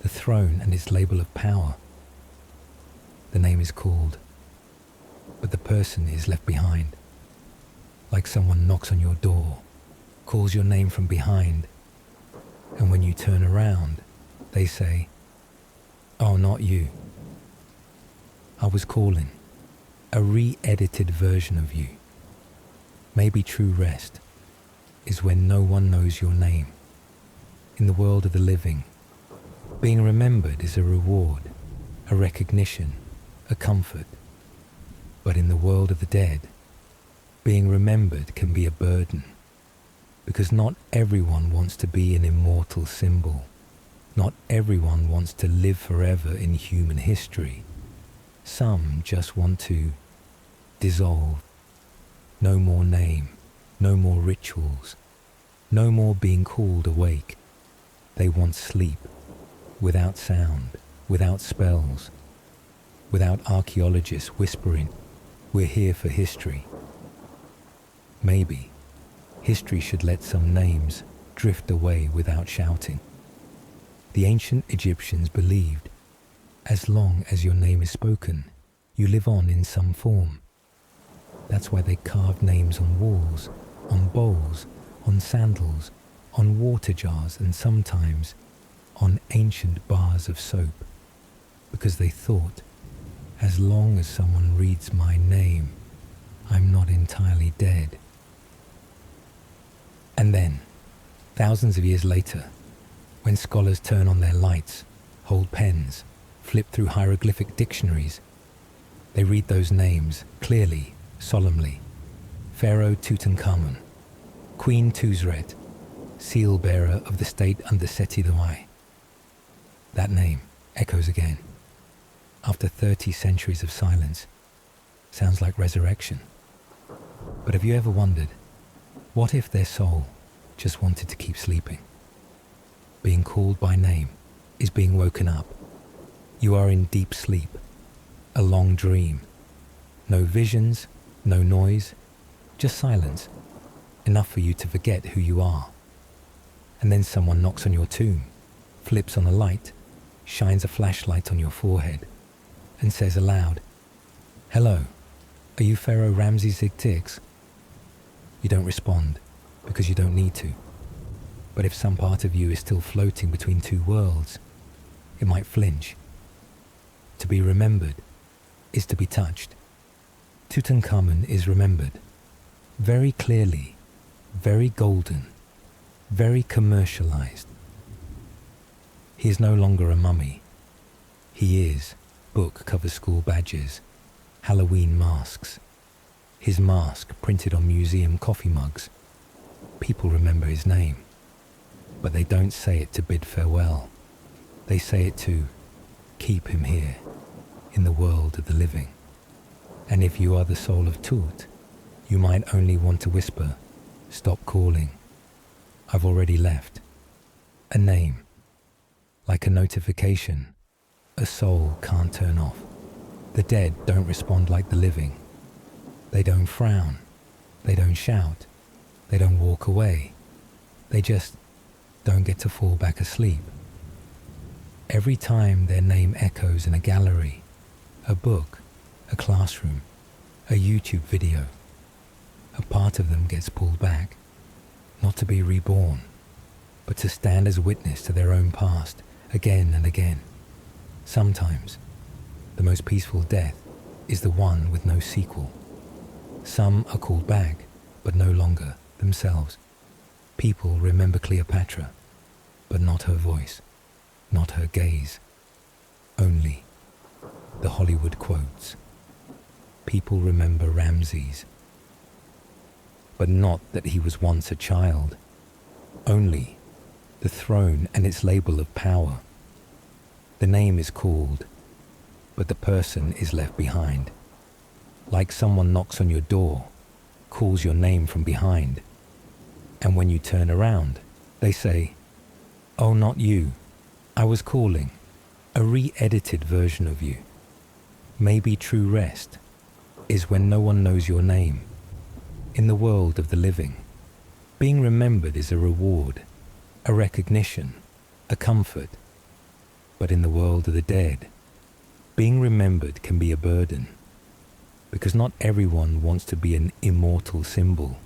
the throne and its label of power. The name is called, but the person is left behind. Like someone knocks on your door, calls your name from behind, and when you turn around, they say, "Oh, not you. I was calling, a re-edited version of you." Maybe true rest is when no one knows your name. In the world of the living, being remembered is a reward, a recognition, a comfort. But in the world of the dead, being remembered can be a burden, because not everyone wants to be an immortal symbol. Not everyone wants to live forever in human history. Some just want to dissolve. No more name, no more rituals, no more being called awake. They want sleep, without sound, without spells, without archaeologists whispering, "We're here for history." Maybe history should let some names drift away without shouting. The ancient Egyptians believed, as long as your name is spoken, you live on in some form. That's why they carved names on walls, on bowls, on sandals, on water jars, and sometimes on ancient bars of soap, because they thought, as long as someone reads my name, I'm not entirely dead. And then, thousands of years later, when scholars turn on their lights, hold pens, flip through hieroglyphic dictionaries, they read those names clearly, solemnly. Pharaoh Tutankhamun, Queen Tuzret, seal bearer of the state under Seti I. That name echoes again. After 30 centuries of silence, sounds like resurrection. But have you ever wondered, what if their soul just wanted to keep sleeping? Being called by name is being woken up. You are in deep sleep, a long dream. No visions, no noise, just silence, enough for you to forget who you are. And then someone knocks on your tomb, flips on a light, shines a flashlight on your forehead, and says aloud, "Hello, are you Pharaoh Ramses Zigtix?" You don't respond, because you don't need to. But if some part of you is still floating between two worlds, it might flinch. To be remembered is to be touched. Tutankhamun is remembered, very clearly, very golden, very commercialized. He is no longer a mummy. He is book cover school badges, Halloween masks, his mask printed on museum coffee mugs. People remember his name, but they don't say it to bid farewell. They say it to keep him here, in the world of the living. And if you are the soul of Tut, you might only want to whisper, "Stop calling. I've already left." A name, like a notification, a soul can't turn off. The dead don't respond like the living. They don't frown. They don't shout. They don't walk away. They just don't get to fall back asleep. Every time their name echoes in a gallery, a book, a classroom, a YouTube video, a part of them gets pulled back, not to be reborn, but to stand as witness to their own past again and again. Sometimes, the most peaceful death is the one with no sequel. Some are called back, but no longer themselves. People remember Cleopatra, but not her voice, not her gaze. Only the Hollywood quotes. People remember Ramses, but not that he was once a child. Only the throne and its label of power. The name is called, but the person is left behind. Like someone knocks on your door, calls your name from behind, and when you turn around, they say, "Oh, not you. I was calling. A re-edited version of you." Maybe true rest is when no one knows your name. In the world of the living, being remembered is a reward, a recognition, a comfort. But in the world of the dead, being remembered can be a burden, because not everyone wants to be an immortal symbol.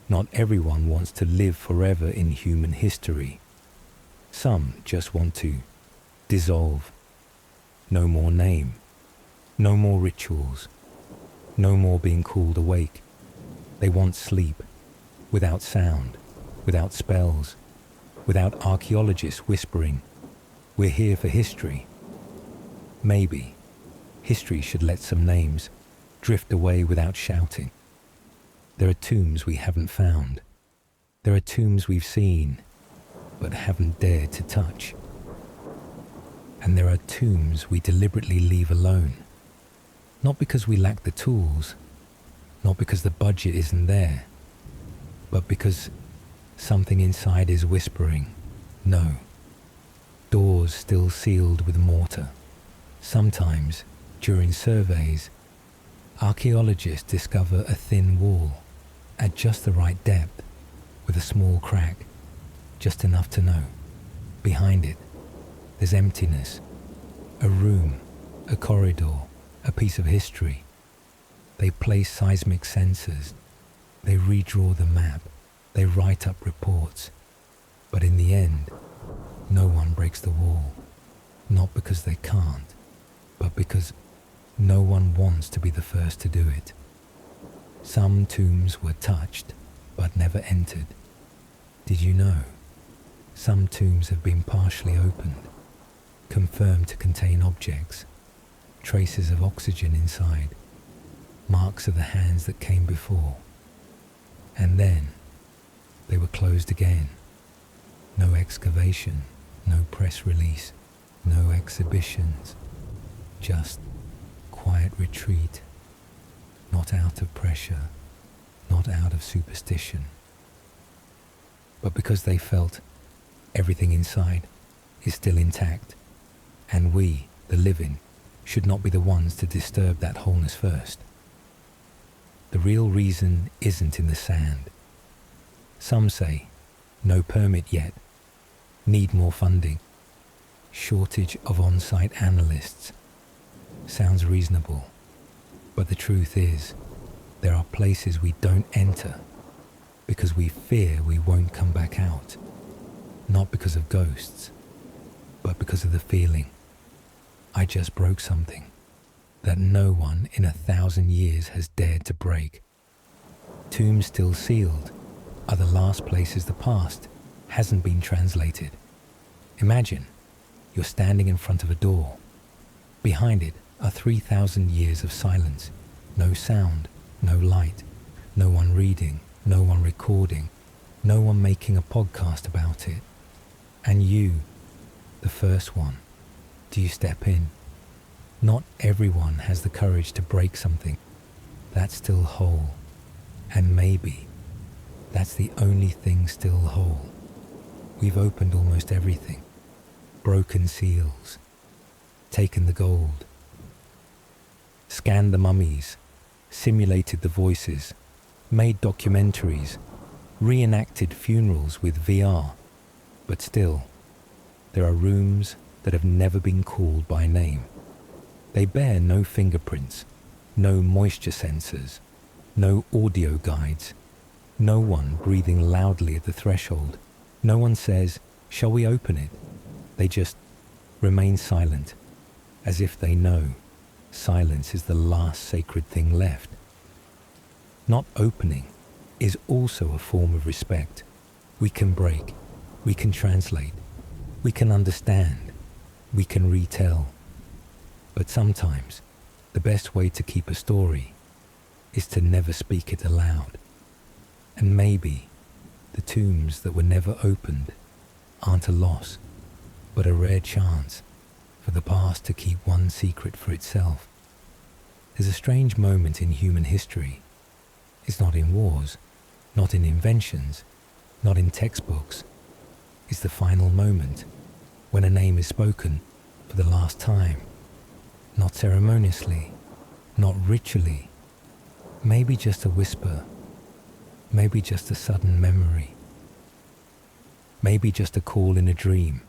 Not everyone wants to live forever in human history. Some just want to dissolve. No more name, no more rituals, no more being called awake. They want sleep, without sound, without spells, without archaeologists whispering, "We're here for history." Maybe history should let some names drift away without shouting. There are tombs we haven't found. There are tombs we've seen, but haven't dared to touch. And there are tombs we deliberately leave alone. Not because we lack the tools, not because the budget isn't there, but because something inside is whispering, no. Doors still sealed with mortar. Sometimes, during surveys, archaeologists discover a thin wall at just the right depth, with a small crack, just enough to know. Behind it, there's emptiness, a room, a corridor, a piece of history. They place seismic sensors, they redraw the map, they write up reports, but in the end, no one breaks the wall, not because they can't, but because no one wants to be the first to do it. Some tombs were touched, but never entered. Did you know? Some tombs have been partially opened, confirmed to contain objects, traces of oxygen inside, marks of the hands that came before. And then, they were closed again. No excavation, no press release, no exhibitions, just quiet retreat, not out of pressure, not out of superstition, but because they felt everything inside is still intact, and we, the living, should not be the ones to disturb that wholeness first. The real reason isn't in the sand. Some say, no permit yet, need more funding, shortage of on-site analysts. Sounds reasonable, but the truth is, there are places we don't enter because we fear we won't come back out, not because of ghosts, but because of the feeling, I just broke something that no one in 1,000 years has dared to break. Tombs still sealed are the last places the past hasn't been translated. Imagine you're standing in front of a door. Behind it are 3,000 years of silence, no sound, no light, no one reading, no one recording, no one making a podcast about it. And you, the first one, do you step in? Not everyone has the courage to break something that's still whole, and maybe that's the only thing still whole. We've opened almost everything, broken seals, taken the gold, scanned the mummies, simulated the voices, made documentaries, reenacted funerals with VR, but still, there are rooms that have never been called by name. They bear no fingerprints, no moisture sensors, no audio guides, no one breathing loudly at the threshold. No one says, "Shall we open it?" They just remain silent, as if they know silence is the last sacred thing left. Not opening is also a form of respect. We can break, we can translate, we can understand, we can retell. But sometimes the best way to keep a story is to never speak it aloud. And maybe the tombs that were never opened aren't a loss, but a rare chance for the past to keep one secret for itself. There's a strange moment in human history. It's not in wars, not in inventions, not in textbooks. It's the final moment when a name is spoken for the last time. Not ceremoniously, not ritually, maybe just a whisper, maybe just a sudden memory, maybe just a call in a dream,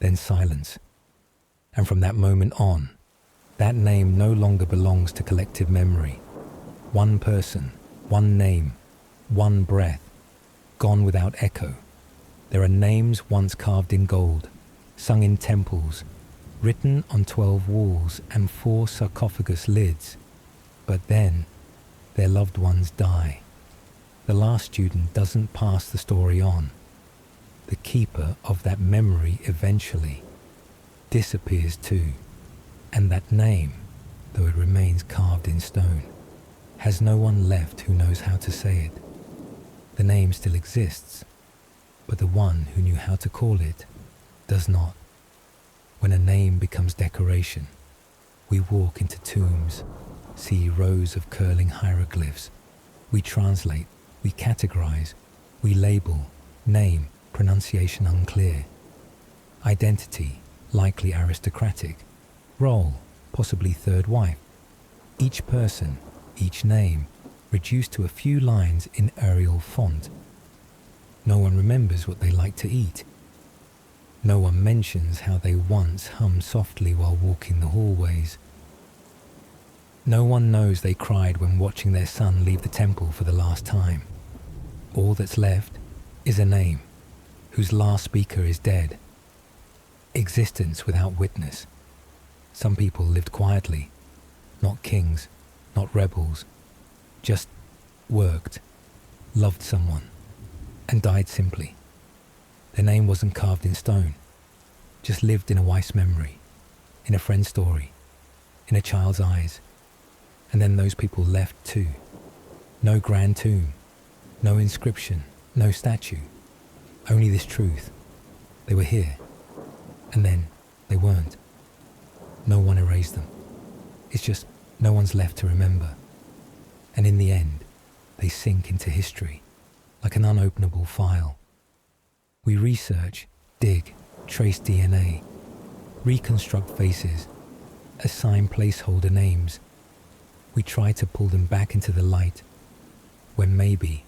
then silence. And from that moment on, that name no longer belongs to collective memory. One person, one name, one breath, gone without echo. There are names once carved in gold, sung in temples, written on 12 walls and 4 sarcophagus lids. But then, their loved ones die. The last student doesn't pass the story on. The keeper of that memory eventually disappears too. And that name, though it remains carved in stone, has no one left who knows how to say it. The name still exists, but the one who knew how to call it does not. When a name becomes decoration, we walk into tombs, see rows of curling hieroglyphs. We translate, we categorize, we label, name, pronunciation unclear. Identity, likely aristocratic. Role, possibly third wife. Each person, each name, reduced to a few lines in Arial font. No one remembers what they like to eat. No one mentions how they once hummed softly while walking the hallways. No one knows they cried when watching their son leave the temple for the last time. All that's left is a name, whose last speaker is dead. Existence without witness. Some people lived quietly, not kings, not rebels, just worked, loved someone, and died simply. Their name wasn't carved in stone, just lived in a wife's memory, in a friend's story, in a child's eyes. And then those people left too. No grand tomb, no inscription, no statue, only this truth. They were here, and then they weren't. No one erased them. It's just no one's left to remember. And in the end, they sink into history, like an unopenable file. We research, dig, trace DNA, reconstruct faces, assign placeholder names. We try to pull them back into the light, when maybe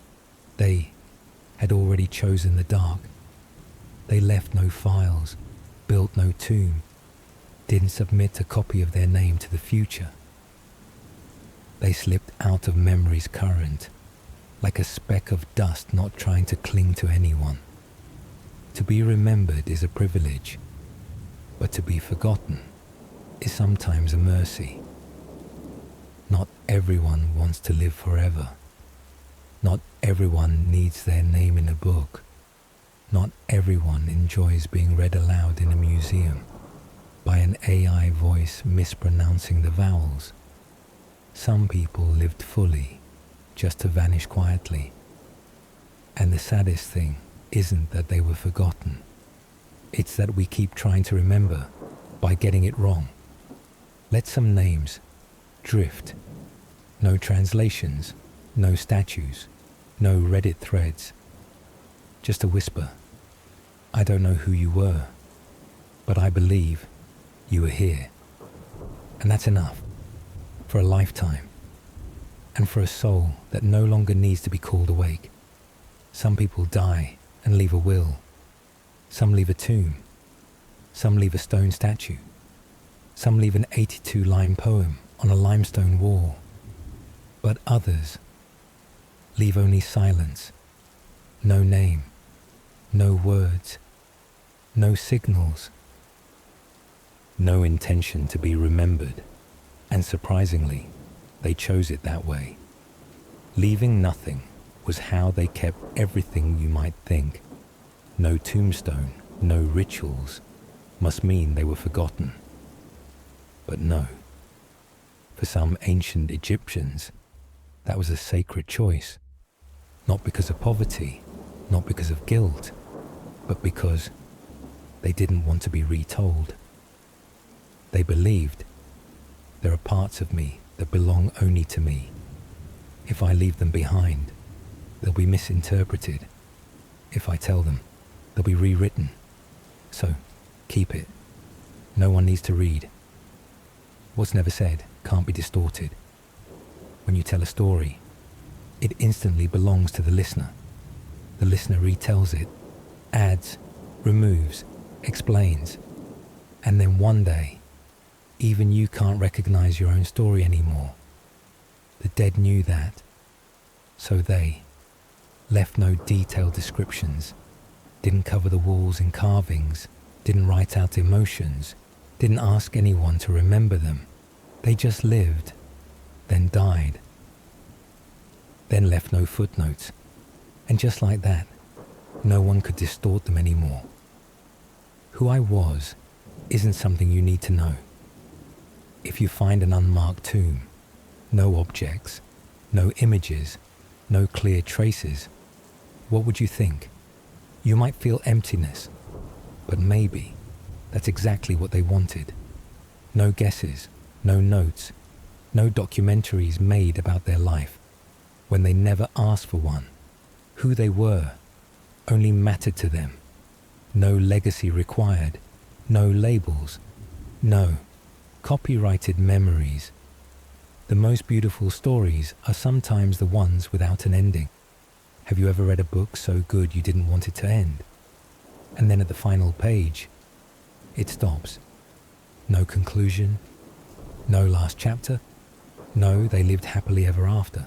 they had already chosen the dark. They left no files, built no tomb, didn't submit a copy of their name to the future. They slipped out of memory's current, like a speck of dust not trying to cling to anyone. To be remembered is a privilege, but to be forgotten is sometimes a mercy. Not everyone wants to live forever. Not everyone needs their name in a book. Not everyone enjoys being read aloud in a museum by an AI voice mispronouncing the vowels. Some people lived fully, just to vanish quietly. And the saddest thing isn't that they were forgotten. It's that we keep trying to remember by getting it wrong. Let some names drift. No translations, no statues, no Reddit threads. Just a whisper. I don't know who you were, but I believe you were here. And that's enough. For a lifetime. And for a soul that no longer needs to be called awake. Some people die and leave a will. Some leave a tomb. Some leave a stone statue. Some leave an 82-line poem on a limestone wall. But others leave only silence. No name. No words. No signals. No intention to be remembered. And surprisingly, they chose it that way. Leaving nothing was how they kept everything you might think. No tombstone, no rituals, must mean they were forgotten. But no. For some ancient Egyptians, that was a sacred choice. Not because of poverty, not because of guilt, but because they didn't want to be retold. They believed, there are parts of me that belong only to me. If I leave them behind, they'll be misinterpreted. If I tell them, they'll be rewritten. So, keep it. No one needs to read. What's never said can't be distorted. When you tell a story, it instantly belongs to the listener. The listener retells it, adds, removes, explains, and then one day, even you can't recognize your own story anymore. The dead knew that, so they left no detailed descriptions, didn't cover the walls in carvings, didn't write out emotions, didn't ask anyone to remember them. They just lived, then died, then left no footnotes. And just like that, no one could distort them anymore. Who I was isn't something you need to know. If you find an unmarked tomb, no objects, no images, no clear traces, what would you think? You might feel emptiness, but maybe that's exactly what they wanted. No guesses, no notes, no documentaries made about their life when they never asked for one. Who they were only mattered to them. No legacy required, no labels, no copyrighted memories. The most beautiful stories are sometimes the ones without an ending. Have you ever read a book so good you didn't want it to end? And then at the final page, it stops. No conclusion, no last chapter, no they lived happily ever after.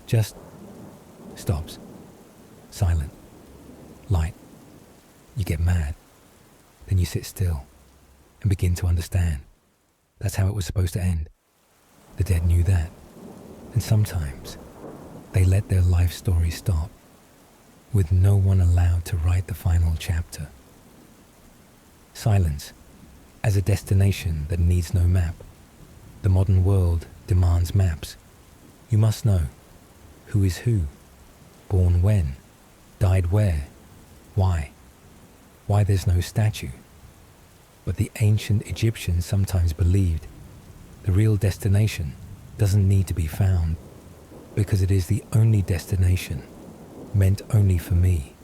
Just stops. Silent. Light. You get mad. Then you sit still and begin to understand. That's how it was supposed to end. The dead knew that. And sometimes they let their life story stop, with no one allowed to write the final chapter. Silence as a destination that needs no map. The modern world demands maps. You must know who is who, born when, Died where? Why? Why there's no statue? But the ancient Egyptians sometimes believed the real destination doesn't need to be found because it is the only destination meant only for me.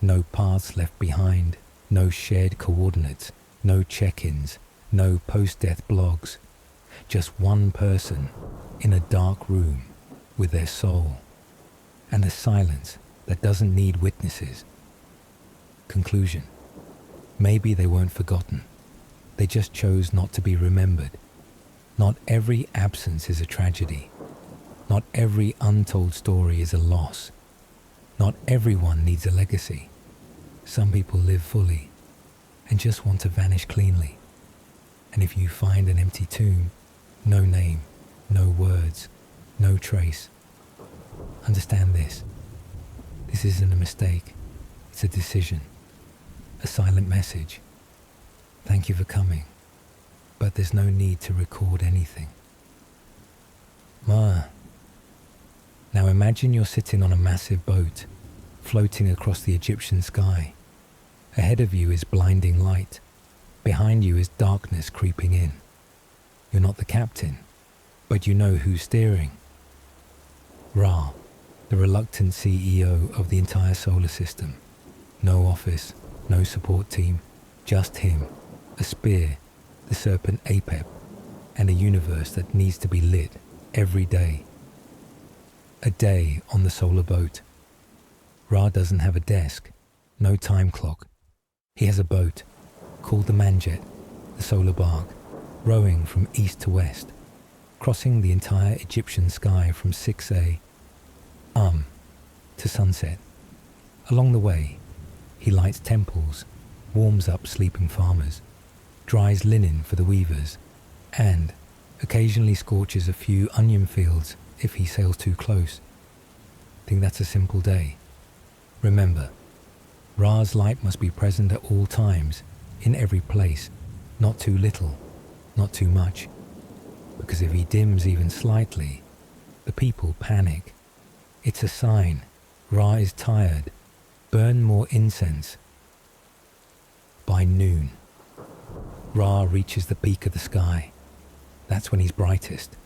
No paths left behind, no shared coordinates, no check-ins, no post-death blogs, just one person in a dark room with their soul and a silence that doesn't need witnesses. Conclusion: maybe they weren't forgotten. They just chose not to be remembered. Not every absence is a tragedy. Not every untold story is a loss. Not everyone needs a legacy. Some people live fully and just want to vanish cleanly. And if you find an empty tomb, no name, no words, no trace, understand this. This isn't a mistake. It's a decision. A silent message. Thank you for coming, but there's no need to record anything. Now imagine you're sitting on a massive boat, floating across the Egyptian sky. Ahead of you is blinding light. Behind you is darkness creeping in. You're not the captain, but you know who's steering. Ra, the reluctant CEO of the entire solar system. No office, no support team, just him, a spear, the serpent Apep, and a universe that needs to be lit every day. A day on the solar boat. Ra doesn't have a desk, no time clock. He has a boat, called the Manjet, the solar bark, rowing from east to west, crossing the entire Egyptian sky from 6A to sunset. Along the way, he lights temples, warms up sleeping farmers, dries linen for the weavers, and occasionally scorches a few onion fields if he sails too close. Think that's a simple day. Remember, Ra's light must be present at all times, in every place, not too little, not too much, because if he dims even slightly, the people panic. It's a sign. Ra is tired. Burn more incense. By noon, Ra reaches the peak of the sky. That's when he's brightest,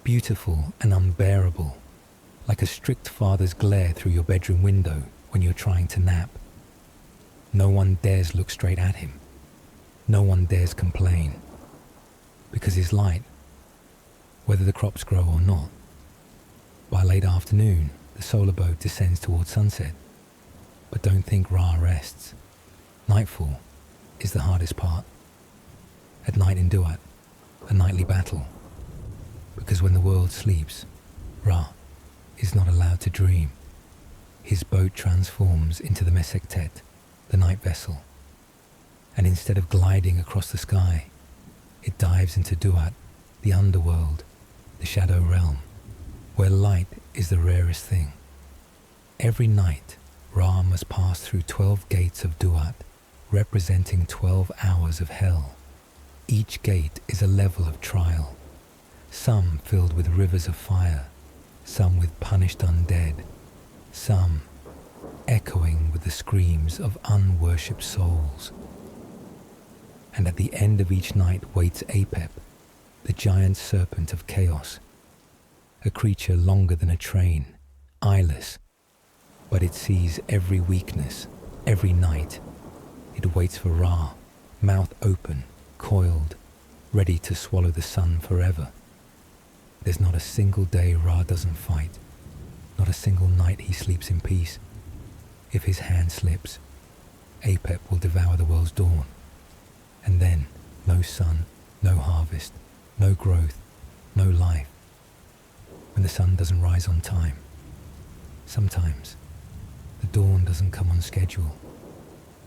beautiful and unbearable, like a strict father's glare through your bedroom window when you're trying to nap. No one dares look straight at him. No one dares complain, because his light, whether the crops grow or not. By late afternoon, the solar boat descends towards sunset, but don't think Ra rests. Nightfall is the hardest part. At night in Duat, a nightly battle, because when the world sleeps, Ra is not allowed to dream. His boat transforms into the Mesektet, the night vessel, and instead of gliding across the sky, it dives into Duat, the underworld, the shadow realm, where light is the rarest thing. Every night, Ra must pass through 12 gates of Duat, representing 12 hours of hell. Each gate is a level of trial, some filled with rivers of fire, some with punished undead, some echoing with the screams of unworshipped souls. And at the end of each night waits Apep, the giant serpent of chaos, a creature longer than a train, eyeless, but it sees every weakness, every night. It waits for Ra, mouth open, coiled, ready to swallow the sun forever. There's not a single day Ra doesn't fight, not a single night he sleeps in peace. If his hand slips, Apep will devour the world's dawn. And then, no sun, no harvest, no growth, no life. When the sun doesn't rise on time, sometimes the dawn doesn't come on schedule.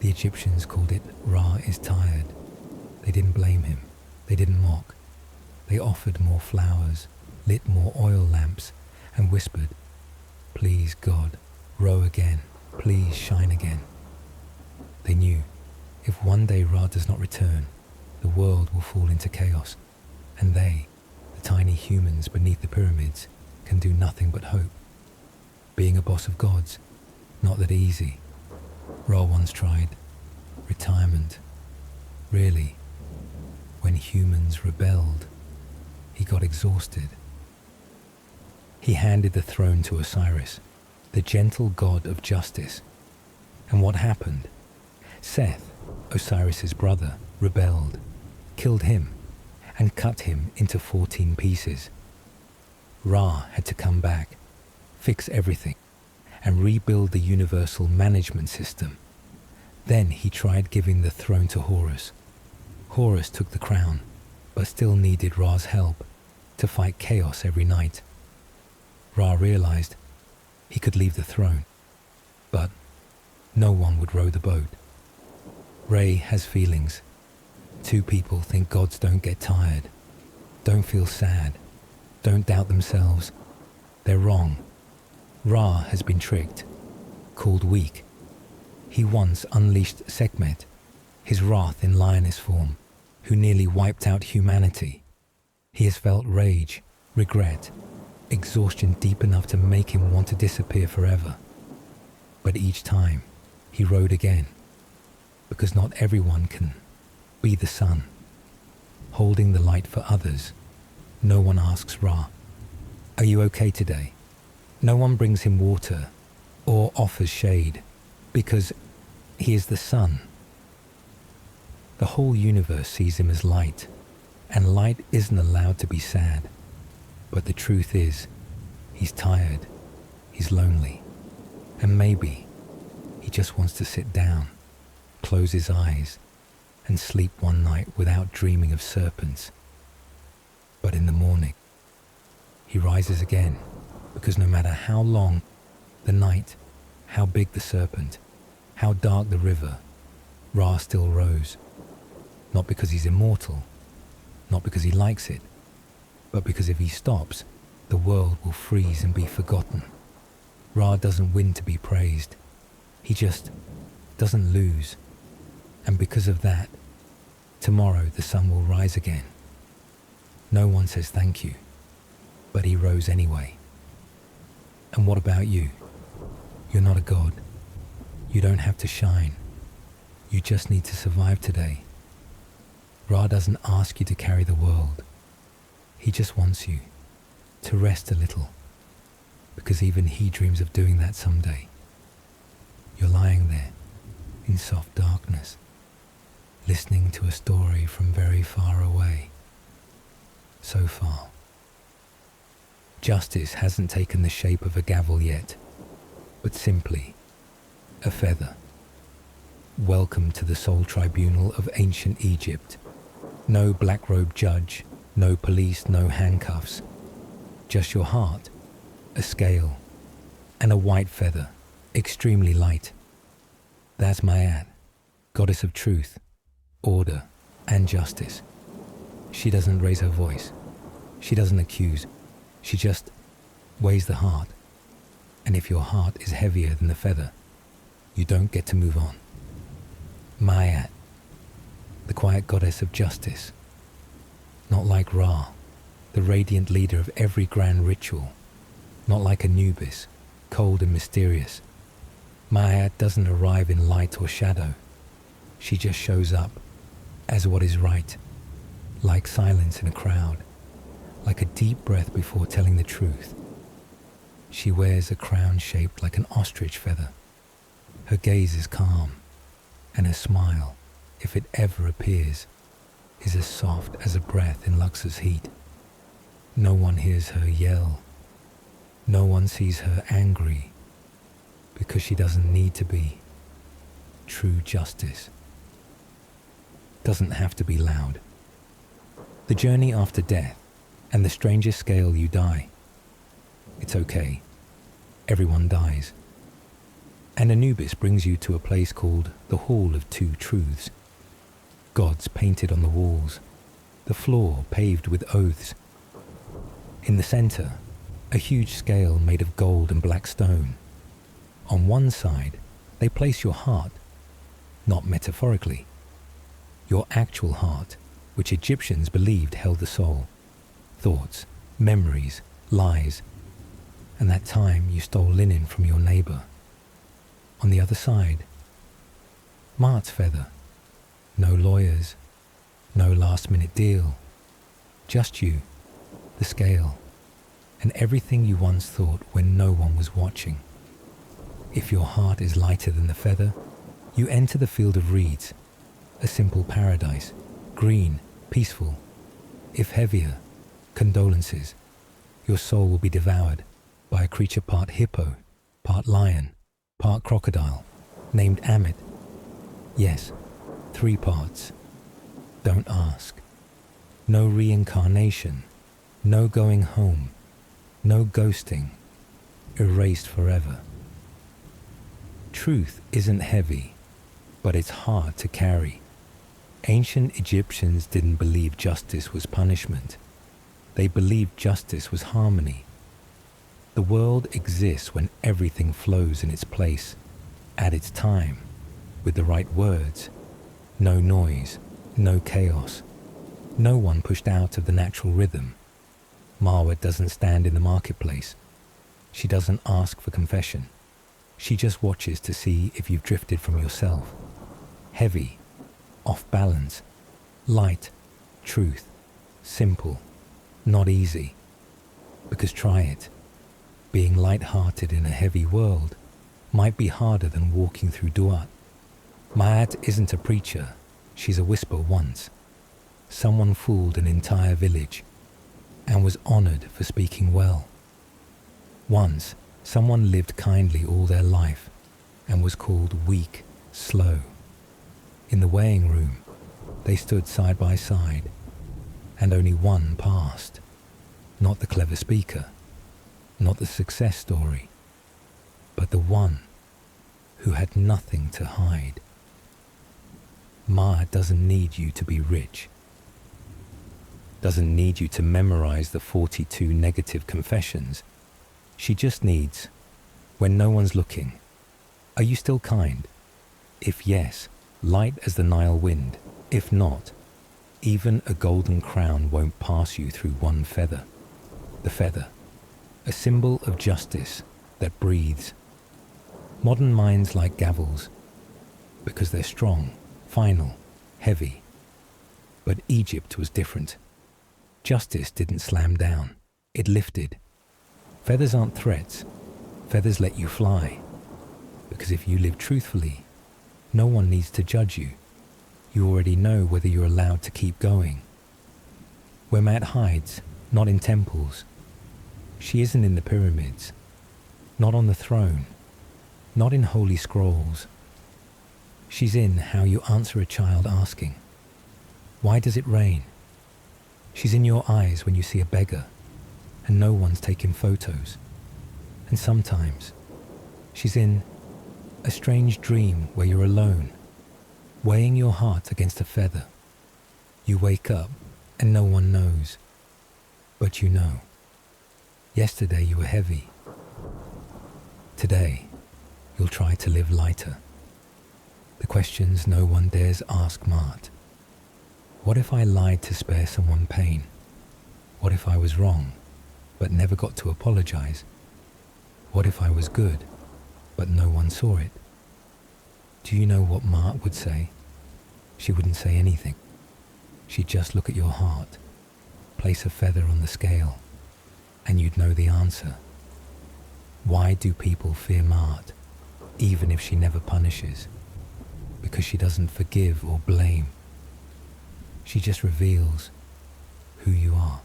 The Egyptians called it Ra is tired. They didn't blame him. They didn't mock. They offered more flowers, lit more oil lamps, and whispered, "Please God, row again. Please shine again." They knew, if one day Ra does not return, the world will fall into chaos, and they, the tiny humans beneath the pyramids, can do nothing but hope. Being a boss of gods, Not that easy. Ra once tried retirement. Really, when humans rebelled, he got exhausted. He handed the throne to Osiris, the gentle god of justice. And what happened? Seth, Osiris's brother, rebelled, killed him, and cut him into 14 pieces. Ra had to come back, fix everything, and rebuild the universal management system. Then he tried giving the throne to Horus. Horus took the crown, but still needed Ra's help to fight chaos every night. Ra realized he could leave the throne, but no one would row the boat. Re has feelings. Two people think gods don't get tired, don't feel sad, don't doubt themselves. They're wrong. Ra has been tricked, called weak. He once unleashed Sekhmet, his wrath in lioness form, who nearly wiped out humanity. He has felt rage, regret, exhaustion deep enough to make him want to disappear forever. But each time, he rode again, because not everyone can be the sun, holding the light for others. No one asks Ra, "Are you okay today?" No one brings him water or offers shade, because he is the sun. The whole universe sees him as light, and light isn't allowed to be sad. But the truth is, he's tired, he's lonely, and maybe he just wants to sit down, close his eyes, and sleep one night without dreaming of serpents. But in the morning, he rises again, because no matter how long the night, how big the serpent, how dark the river, Ra still rose. Not because he's immortal, not because he likes it, but because if he stops, the world will freeze and be forgotten. Ra doesn't win to be praised. He just doesn't lose. And because of that, tomorrow the sun will rise again. No one says thank you, but he rose anyway. And what about you? You're not a god. You don't have to shine. You just need to survive today. Ra doesn't ask you to carry the world. He just wants you to rest a little, because even he dreams of doing that someday. You're lying there in soft darkness, listening to a story from very far away. So far. Justice hasn't taken the shape of a gavel yet, but simply a feather. Welcome to the sole tribunal of ancient Egypt. No black-robed judge, no police, no handcuffs. Just your heart, a scale, and a white feather, extremely light. That's Mayat, goddess of truth, order, and justice. She doesn't raise her voice. She doesn't accuse. She just weighs the heart. And if your heart is heavier than the feather, you don't get to move on. Mayat, the quiet goddess of justice. Not like Ra, the radiant leader of every grand ritual. Not like Anubis, cold and mysterious. Mayat doesn't arrive in light or shadow. She just shows up as what is right, like silence in a crowd, like a deep breath before telling the truth. She wears a crown shaped like an ostrich feather. Her gaze is calm, and her smile, if it ever appears, is as soft as a breath in Luxor's heat. No one hears her yell. No one sees her angry, because she doesn't need to be. True justice doesn't have to be loud. The journey after death, and the strangest scale you die. It's okay. Everyone dies. And Anubis brings you to a place called the Hall of Two Truths. Gods painted on the walls, the floor paved with oaths. In the center, a huge scale made of gold and black stone. On one side, they place your heart, not metaphorically. Your actual heart, which Egyptians believed held the soul. Thoughts, memories, lies, and that time you stole linen from your neighbor. On the other side, Mart's feather. No lawyers, no last-minute deal. Just you, the scale, and everything you once thought when no one was watching. If your heart is lighter than the feather, you enter the field of reeds, a simple paradise, green, peaceful. If heavier, condolences, your soul will be devoured by a creature part hippo, part lion, part crocodile, named Amit. Yes, 3 parts. Don't ask. No reincarnation, no going home, no ghosting, erased forever. Truth isn't heavy, but it's hard to carry. Ancient Egyptians didn't believe justice was punishment. They believed justice was harmony. The world exists when everything flows in its place, at its time, with the right words. No noise, no chaos. No one pushed out of the natural rhythm. Marwa doesn't stand in the marketplace. She doesn't ask for confession. She just watches to see if you've drifted from yourself. Heavy, off balance, light, truth, simple, not easy. Because try it. Being light-hearted in a heavy world might be harder than walking through Duat. Ma'at isn't a preacher. She's a whisper once. Someone fooled an entire village and was honored for speaking well. Once, someone lived kindly all their life and was called weak, slow. In the weighing room, they stood side by side, and only one passed. Not the clever speaker, not the success story, but the one who had nothing to hide. Ma doesn't need you to be rich, doesn't need you to memorize the 42 negative confessions. She just needs, when no one's looking, are you still kind? If yes, light as the Nile wind. If not, even a golden crown won't pass you through one feather. The feather, a symbol of justice that breathes. Modern minds like gavels because they're strong, final, heavy. But Egypt was different. Justice didn't slam down, it lifted. Feathers aren't threats, feathers let you fly. Because if you live truthfully, no one needs to judge you. You already know whether you're allowed to keep going. Where Mat hides, not in temples. She isn't in the pyramids, not on the throne, not in holy scrolls. She's in how you answer a child asking, "Why does it rain?" She's in your eyes when you see a beggar and no one's taking photos. And sometimes she's in a strange dream where you're alone, weighing your heart against a feather. You wake up and no one knows, but you know. Yesterday you were heavy. Today you'll try to live lighter. The questions no one dares ask Mart. What if I lied to spare someone pain? What if I was wrong, but never got to apologize? What if I was good, but no one saw it? Do you know what Mart would say? She wouldn't say anything. She'd just look at your heart, place a feather on the scale, and you'd know the answer. Why do people fear Mart, even if she never punishes? Because she doesn't forgive or blame. She just reveals who you are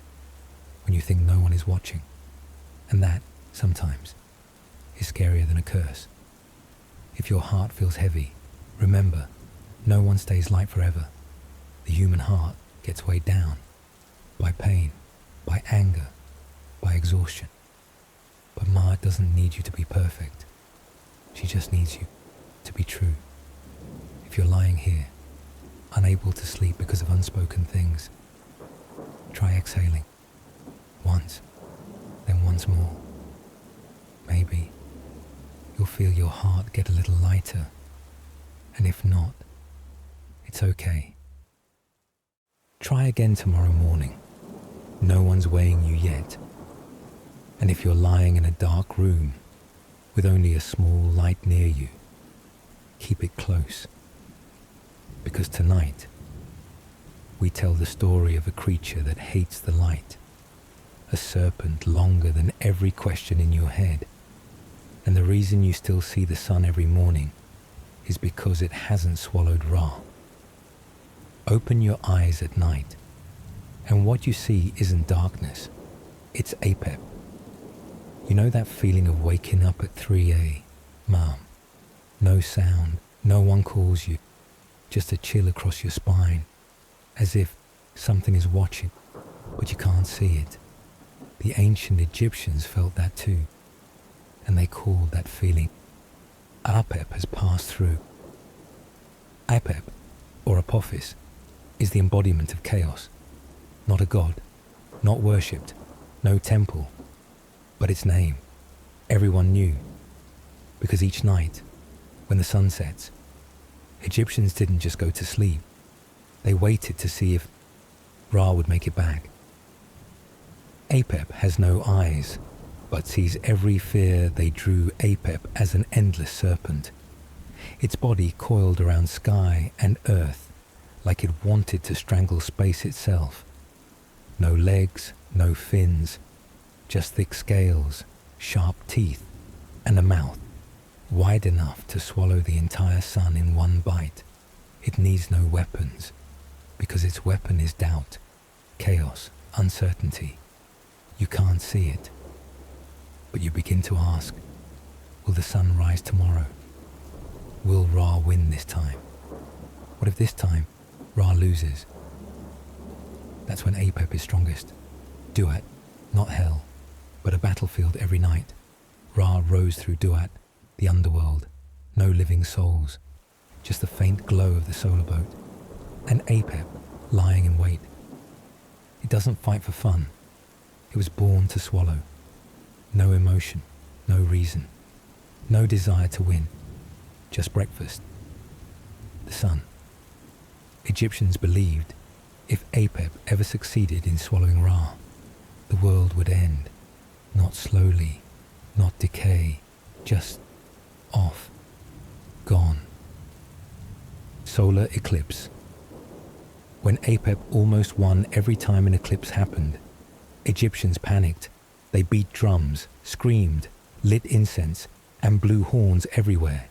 when you think no one is watching. And that, sometimes, is scarier than a curse. If your heart feels heavy, remember, no one stays light forever. The human heart gets weighed down by pain, by anger, by exhaustion. But Ma doesn't need you to be perfect. She just needs you to be true. If you're lying here, unable to sleep because of unspoken things, try exhaling. Once, then once more. Maybe you'll feel your heart get a little lighter. And if not, it's okay. Try again tomorrow morning. No one's weighing you yet. And if you're lying in a dark room with only a small light near you, keep it close. Because tonight, we tell the story of a creature that hates the light, a serpent longer than every question in your head. And the reason you still see the sun every morning is because it hasn't swallowed Ra. Open your eyes at night, and what you see isn't darkness, it's Apep. You know that feeling of waking up at 3 a.m. No sound, no one calls you, just a chill across your spine, as if something is watching, but you can't see it. The ancient Egyptians felt that too, and they called that feeling Apep has passed through. Apep, or Apophis, is the embodiment of chaos, not a god, not worshipped, no temple, but its name everyone knew, because each night, when the sun sets, Egyptians didn't just go to sleep, they waited to see if Ra would make it back. Apep has no eyes, but sees every fear. They drew Apep as an endless serpent, its body coiled around sky and earth like it wanted to strangle space itself. No legs, no fins, just thick scales, sharp teeth, and a mouth wide enough to swallow the entire sun in one bite. It needs no weapons, because its weapon is doubt, chaos, uncertainty. You can't see it, but you begin to ask, will the sun rise tomorrow? Will Ra win this time? What if this time Ra loses? That's when Apep is strongest. Duat, not hell, but a battlefield every night. Ra rose through Duat, the underworld, no living souls, just the faint glow of the solar boat, and Apep lying in wait. It doesn't fight for fun. It was born to swallow. No emotion, no reason, no desire to win, just breakfast. The sun. Egyptians believed if Apep ever succeeded in swallowing Ra, the world would end, not slowly, not decay, just off, gone. Solar eclipse. When Apep almost won every time an eclipse happened, Egyptians panicked. They beat drums, screamed, lit incense, and blew horns everywhere.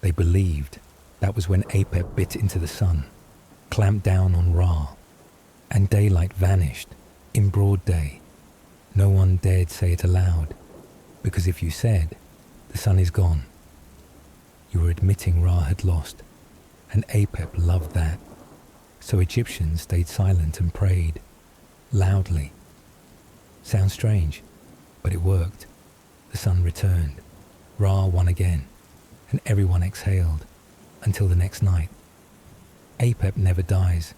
They believed that was when Apep bit into the sun, clamped down on Ra, and daylight vanished in broad day. No one dared say it aloud, because if you said, the sun is gone, you were admitting Ra had lost, and Apep loved that. So Egyptians stayed silent and prayed, loudly. Sounds strange, but it worked. The sun returned, Ra won again, and everyone exhaled, until the next night. Apep never dies,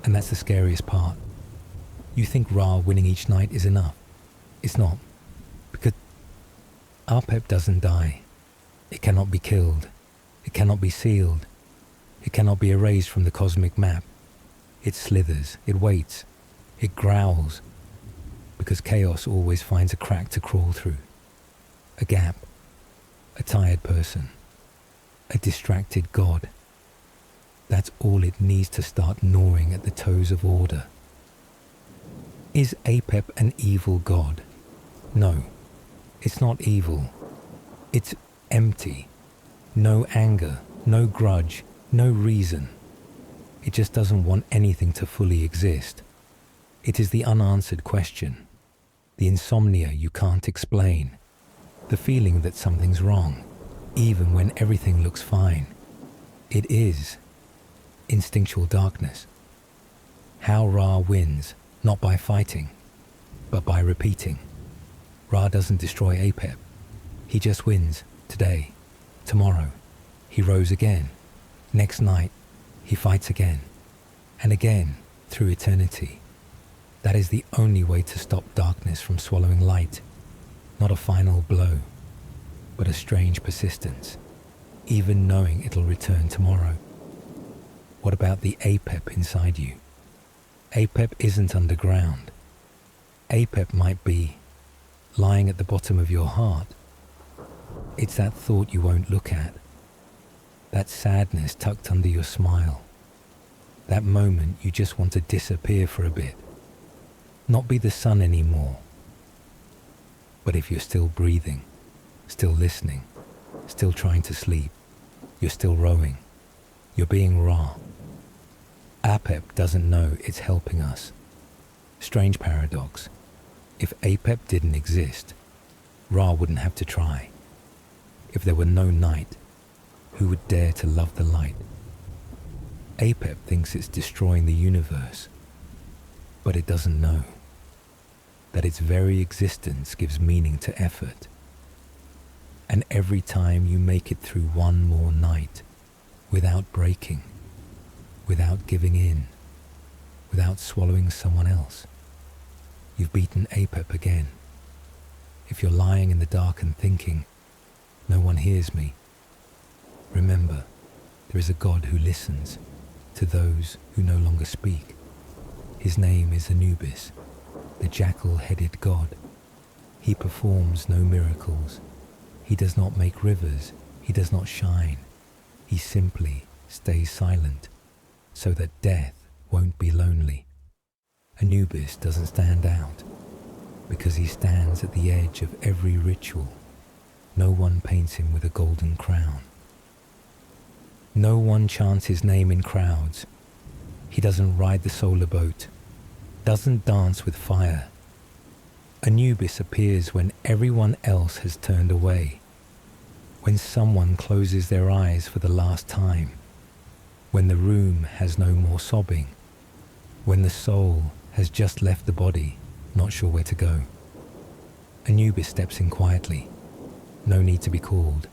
and that's the scariest part. You think Ra winning each night is enough. It's not, because Apep doesn't die. It cannot be killed. It cannot be sealed. It cannot be erased from the cosmic map. It slithers, it waits, it growls, because chaos always finds a crack to crawl through. A gap, a tired person, a distracted god. That's all it needs to start gnawing at the toes of order. Is Apep an evil god? No, it's not evil. It's empty. No anger, no grudge, no reason. It just doesn't want anything to fully exist. It is the unanswered question, the insomnia you can't explain, the feeling that something's wrong, even when everything looks fine. It is instinctual darkness. How Ra wins, not by fighting, but by repeating. Ra doesn't destroy Apep. He just wins today, tomorrow. He rose again. Next night, he fights again, and again through eternity. That is the only way to stop darkness from swallowing light. Not a final blow, but a strange persistence, even knowing it'll return tomorrow. What about the Apep inside you? Apep isn't underground. Apep might be lying at the bottom of your heart. It's that thought you won't look at, that sadness tucked under your smile, that moment you just want to disappear for a bit, not be the sun anymore. But if you're still breathing, still listening, still trying to sleep, you're still rowing, you're being Ra. Apep doesn't know it's helping us. Strange paradox. If Apep didn't exist, Ra wouldn't have to try. If there were no night, who would dare to love the light? Apep thinks it's destroying the universe, but it doesn't know that its very existence gives meaning to effort. And every time you make it through one more night, without breaking, without giving in, without swallowing someone else, you've beaten Apep again. If you're lying in the dark and thinking, no one hears me, remember, there is a God who listens to those who no longer speak. His name is Anubis, the jackal-headed god. He performs no miracles. He does not make rivers. He does not shine. He simply stays silent so that death won't be lonely. Anubis doesn't stand out because he stands at the edge of every ritual. No one paints him with a golden crown. No one chants his name in crowds. He doesn't ride the solar boat, doesn't dance with fire. Anubis appears when everyone else has turned away, when someone closes their eyes for the last time, when the room has no more sobbing, when the soul has just left the body, not sure where to go. Anubis steps in quietly. No need to be called.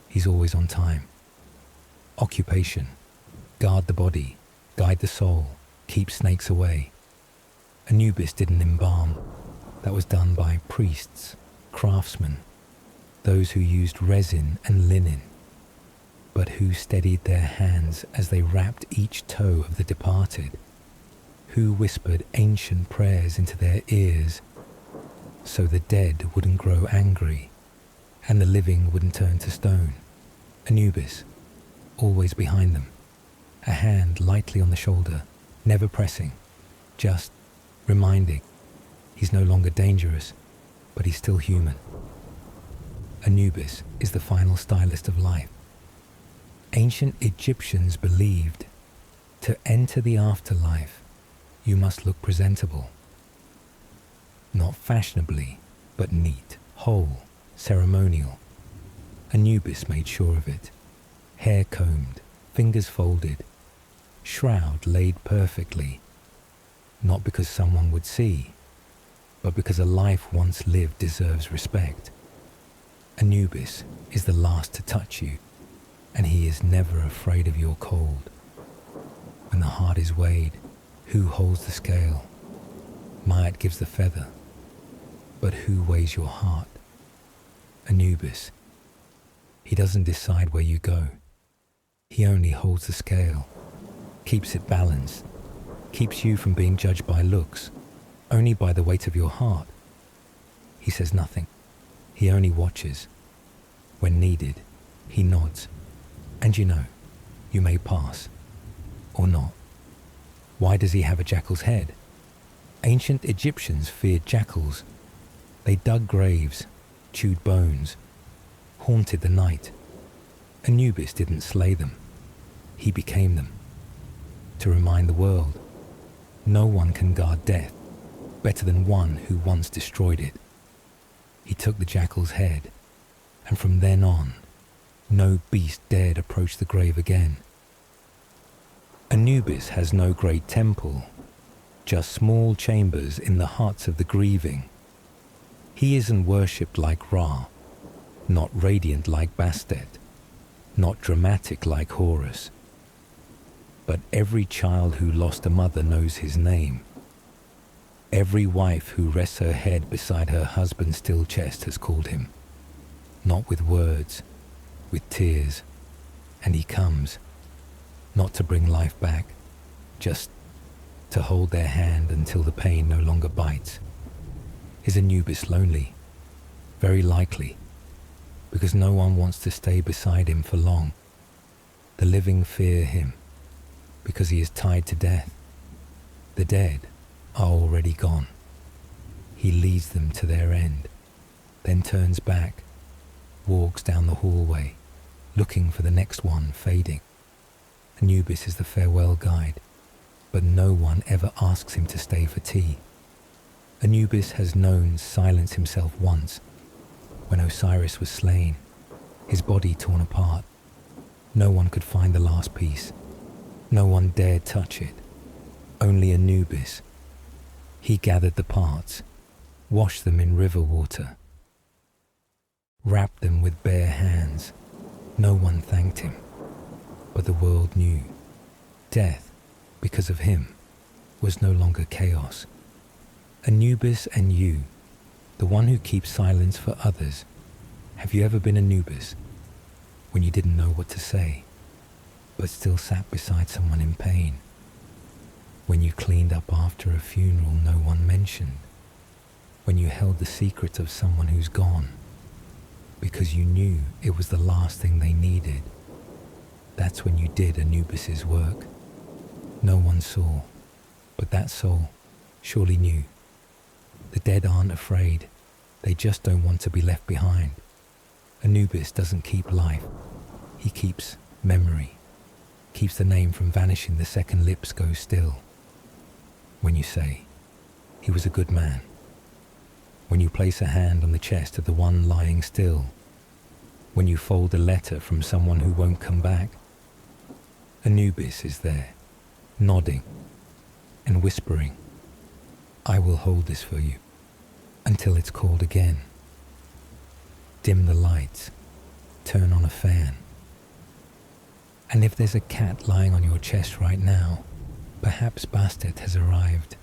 He's always on time. Occupation: guard the body, guide the soul, keep snakes away. Anubis didn't embalm. That was done by priests, craftsmen, those who used resin and linen, but who steadied their hands as they wrapped each toe of the departed, who whispered ancient prayers into their ears so the dead wouldn't grow angry and the living wouldn't turn to stone. Anubis, always behind them, a hand lightly on the shoulder, never pressing, just reminding he's no longer dangerous, but he's still human. Anubis is the final stylist of life. Ancient Egyptians believed to enter the afterlife, you must look presentable. Not fashionably, but neat, whole, ceremonial. Anubis made sure of it. Hair combed, fingers folded, shroud laid perfectly, not because someone would see, but because a life once lived deserves respect. Anubis is the last to touch you, and he is never afraid of your cold. When the heart is weighed, who holds the scale? Ma'at gives the feather, but who weighs your heart? Anubis. He doesn't decide where you go. He only holds the scale, keeps it balanced, keeps you from being judged by looks, only by the weight of your heart. He says nothing. He only watches. When needed, he nods. And you may pass, or not. Why does he have a jackal's head? Ancient Egyptians feared jackals. They dug graves, chewed bones, haunted the night. Anubis didn't slay them. He became them. To remind the world, no one can guard death better than one who once destroyed it. He took the jackal's head, and from then on, no beast dared approach the grave again. Anubis has no great temple, just small chambers in the hearts of the grieving. He isn't worshipped like Ra, not radiant like Bastet, not dramatic like Horus. But every child who lost a mother knows his name. Every wife who rests her head beside her husband's still chest has called him, not with words, with tears, and he comes, not to bring life back, just to hold their hand until the pain no longer bites. Is Anubis lonely? Very likely, because no one wants to stay beside him for long. The living fear him, because he is tied to death. The dead are already gone. He leads them to their end, then turns back, walks down the hallway, looking for the next one fading. Anubis is the farewell guide, but no one ever asks him to stay for tea. Anubis has known silence himself once, when Osiris was slain, his body torn apart. No one could find the last piece. No one dared touch it. Only Anubis. He gathered the parts, washed them in river water, wrapped them with bare hands. No one thanked him, but the world knew. Death, because of him, was no longer chaos. Anubis and you, the one who keeps silence for others. Have you ever been Anubis, when you didn't know what to say, but still sat beside someone in pain? When you cleaned up after a funeral no one mentioned? When you held the secret of someone who's gone, because you knew it was the last thing they needed? That's when you did Anubis's work. No one saw, but that soul surely knew. The dead aren't afraid, they just don't want to be left behind. Anubis doesn't keep life, he keeps memory, keeps the name from vanishing the second lips go still. When you say, he was a good man. When you place a hand on the chest of the one lying still. When you fold a letter from someone who won't come back. Anubis is there, nodding and whispering, I will hold this for you until it's called again. Dim the lights, turn on a fan. And if there's a cat lying on your chest right now, perhaps Bastet has arrived,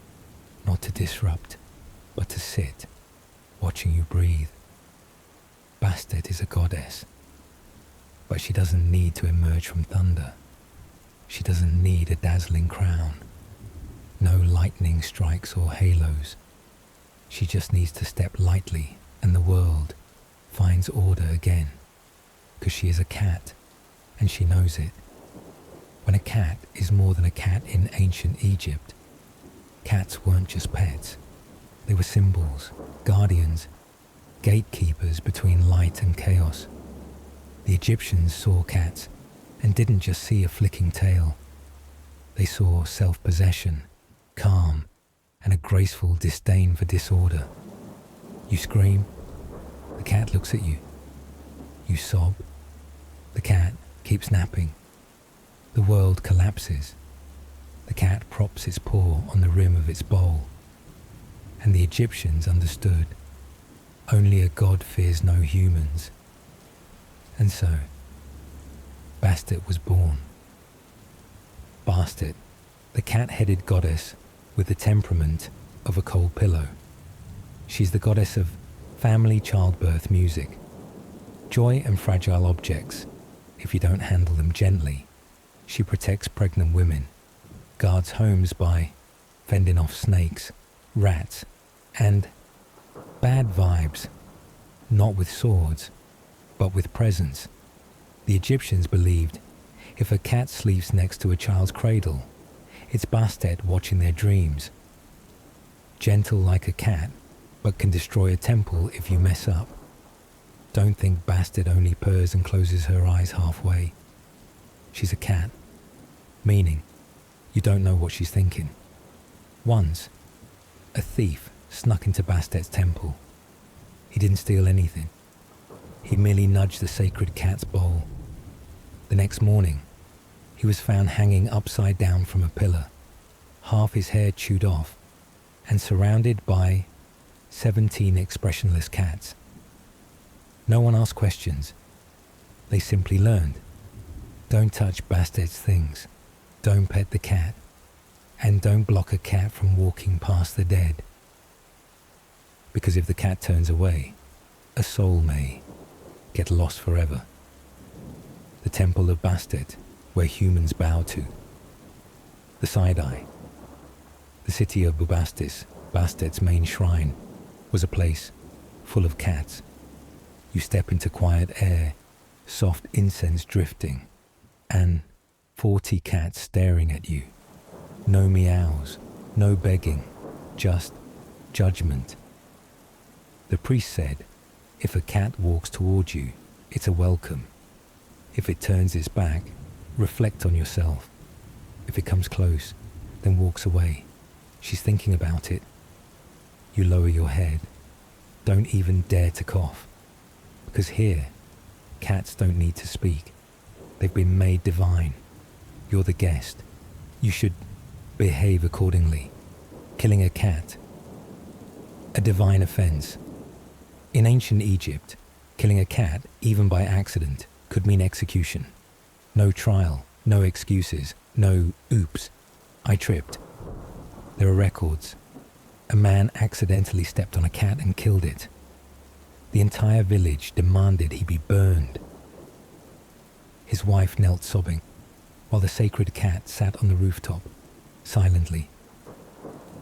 not to disrupt, but to sit, watching you breathe. Bastet is a goddess, but she doesn't need to emerge from thunder. She doesn't need a dazzling crown, no lightning strikes or halos. She just needs to step lightly and the world finds order again, because she is a cat and she knows it. When a cat is more than a cat in ancient Egypt, cats weren't just pets. They were symbols, guardians, gatekeepers between light and chaos. The Egyptians saw cats and didn't just see a flicking tail. They saw self-possession, calm, and a graceful disdain for disorder. You scream, the cat looks at you. You sob, the cat keeps napping. The world collapses. The cat props its paw on the rim of its bowl. And the Egyptians understood. Only a god fears no humans. And so, Bastet was born. Bastet, the cat-headed goddess with the temperament of a cold pillow. She's the goddess of family, childbirth, music, joy and fragile objects. If you don't handle them gently, she protects pregnant women, guards homes by fending off snakes, rats, and bad vibes, not with swords, but with presence. The Egyptians believed if a cat sleeps next to a child's cradle, it's Bastet watching their dreams. Gentle like a cat, but can destroy a temple if you mess up. Don't think Bastet only purrs and closes her eyes halfway. She's a cat, meaning you don't know what she's thinking. Once, a thief snuck into Bastet's temple. He didn't steal anything. He merely nudged the sacred cat's bowl. The next morning, he was found hanging upside down from a pillar, half his hair chewed off, and surrounded by 17 expressionless cats. No one asked questions. They simply learned. Don't touch Bastet's things. Don't pet the cat. And don't block a cat from walking past the dead. Because if the cat turns away, a soul may get lost forever. The temple of Bastet, where humans bow to. The Sidai. The city of Bubastis, Bastet's main shrine, was a place full of cats. You step into quiet air, soft incense drifting, and 40 cats staring at you. No meows, no begging, just judgment. The priest said, if a cat walks toward you, it's a welcome. If it turns its back, reflect on yourself. If it comes close, then walks away. She's thinking about it. You lower your head. Don't even dare to cough. Because here, cats don't need to speak. They've been made divine. You're the guest. You should behave accordingly. Killing a cat, a divine offense. In ancient Egypt, killing a cat, even by accident, could mean execution. No trial, no excuses, no oops, I tripped. There are records. A man accidentally stepped on a cat and killed it. The entire village demanded he be burned. His wife knelt sobbing, while the sacred cat sat on the rooftop, silently.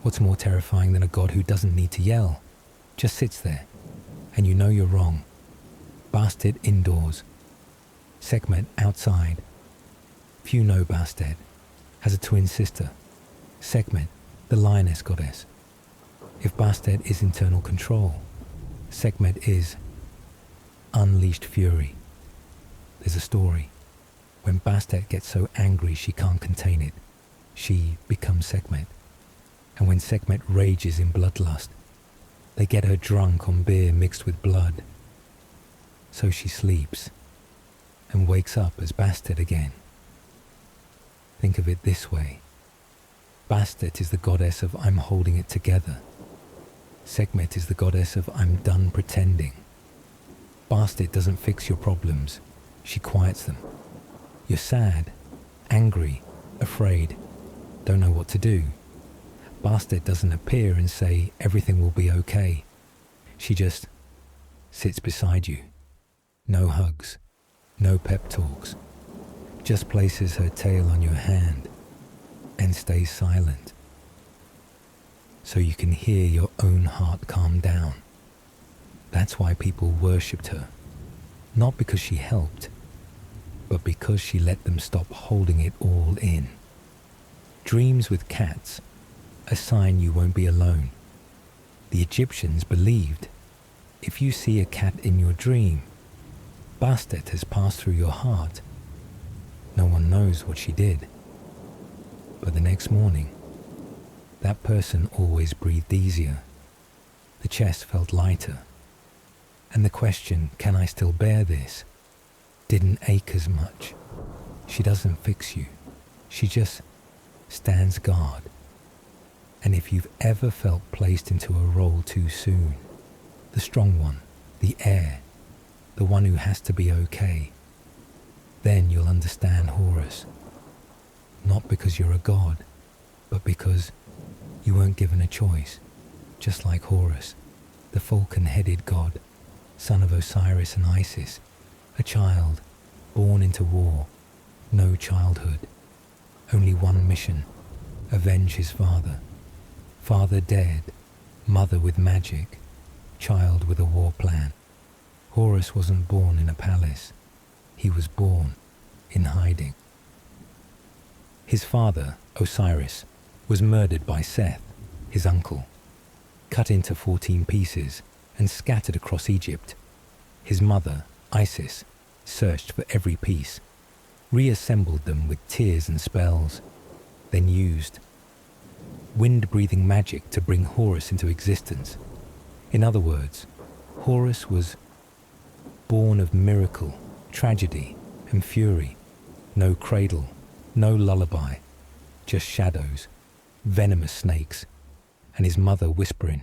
What's more terrifying than a god who doesn't need to yell? Just sits there, and you know you're wrong. Bastet indoors. Sekhmet outside. Few know Bastet has a twin sister, Sekhmet, the lioness goddess. If Bastet is internal control, Sekhmet is unleashed fury. There's a story. When Bastet gets so angry she can't contain it, she becomes Sekhmet. And when Sekhmet rages in bloodlust, they get her drunk on beer mixed with blood. So she sleeps and wakes up as Bastet again. Think of it this way. Bastet is the goddess of I'm holding it together. Sekhmet is the goddess of I'm done pretending. Bastet doesn't fix your problems, she quiets them. You're sad, angry, afraid, don't know what to do. Bastet doesn't appear and say everything will be okay. She just sits beside you. No hugs, no pep talks. Just places her tail on your hand and stays silent. So you can hear your own heart calm down. That's why people worshipped her. Not because she helped, but because she let them stop holding it all in. Dreams with cats, a sign you won't be alone. The Egyptians believed if you see a cat in your dream, Bastet has passed through your heart. No one knows what she did. But the next morning, that person always breathed easier. The chest felt lighter. And the question, can I still bear this, didn't ache as much. She doesn't fix you. She just stands guard. And if you've ever felt placed into a role too soon, the strong one, the heir, the one who has to be okay, then you'll understand Horus. Not because you're a god, but because you weren't given a choice, just like Horus, the falcon-headed god, son of Osiris and Isis, a child born into war, no childhood, only one mission, avenge his father. Father dead, mother with magic, child with a war plan. Horus wasn't born in a palace. He was born in hiding. His father, Osiris, was murdered by Seth, his uncle, cut into 14 pieces and scattered across Egypt. His mother, Isis, searched for every piece, reassembled them with tears and spells, then used wind-breathing magic to bring Horus into existence. In other words, Horus was born of miracle, tragedy, and fury. No cradle, no lullaby, just shadows, venomous snakes, and his mother whispering,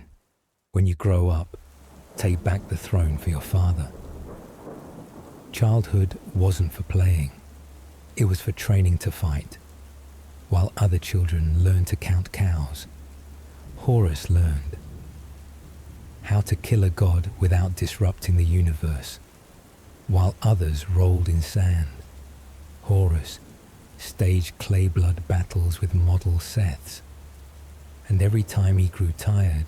when you grow up, take back the throne for your father. Childhood wasn't for playing. It was for training to fight. While other children learned to count cows, Horus learned how to kill a god without disrupting the universe. While others rolled in sand, Horus staged clay blood battles with model Seths. And every time he grew tired,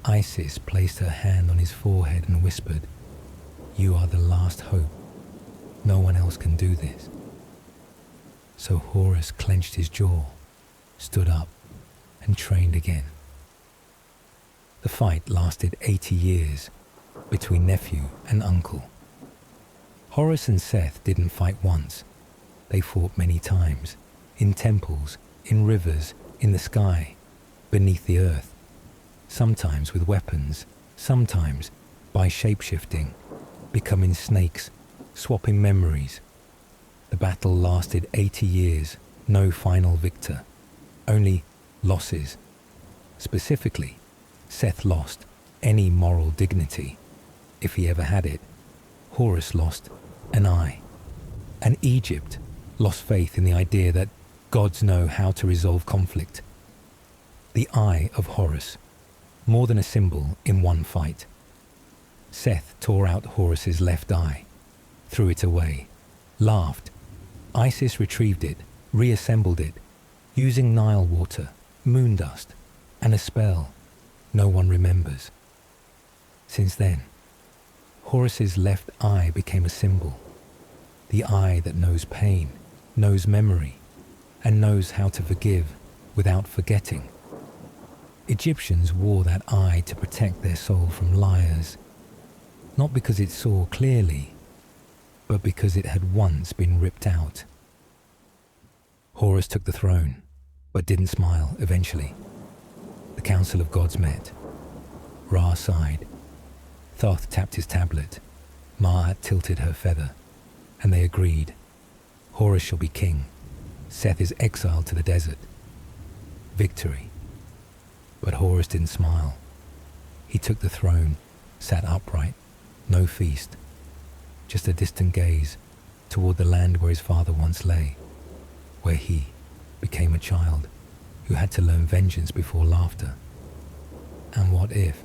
Isis placed her hand on his forehead and whispered, "You are the last hope. No one else can do this." So Horus clenched his jaw, stood up, and trained again. The fight lasted 80 years between nephew and uncle. Horus and Seth didn't fight once. They fought many times, in temples, in rivers, in the sky, beneath the earth, sometimes with weapons, sometimes by shape-shifting, becoming snakes, swapping memories. The battle lasted 80 years, no final victor, only losses. Specifically, Seth lost any moral dignity, if he ever had it. Horus lost an eye. And Egypt lost faith in the idea that gods know how to resolve conflict. The eye of Horus, more than a symbol in one fight. Seth tore out Horus's left eye, threw it away, laughed. Isis retrieved it, reassembled it, using Nile water, moon dust, and a spell no one remembers. Since then, Horus's left eye became a symbol. The eye that knows pain, knows memory, and knows how to forgive without forgetting. Egyptians wore that eye to protect their soul from liars, not because it saw clearly, but because it had once been ripped out. Horus took the throne, but didn't smile eventually. The Council of Gods met. Ra sighed. Thoth tapped his tablet. Ma'at tilted her feather, and they agreed. Horus shall be king. Seth is exiled to the desert. Victory. But Horus didn't smile. He took the throne, sat upright, no feast, just a distant gaze toward the land where his father once lay, where he became a child who had to learn vengeance before laughter. And what if?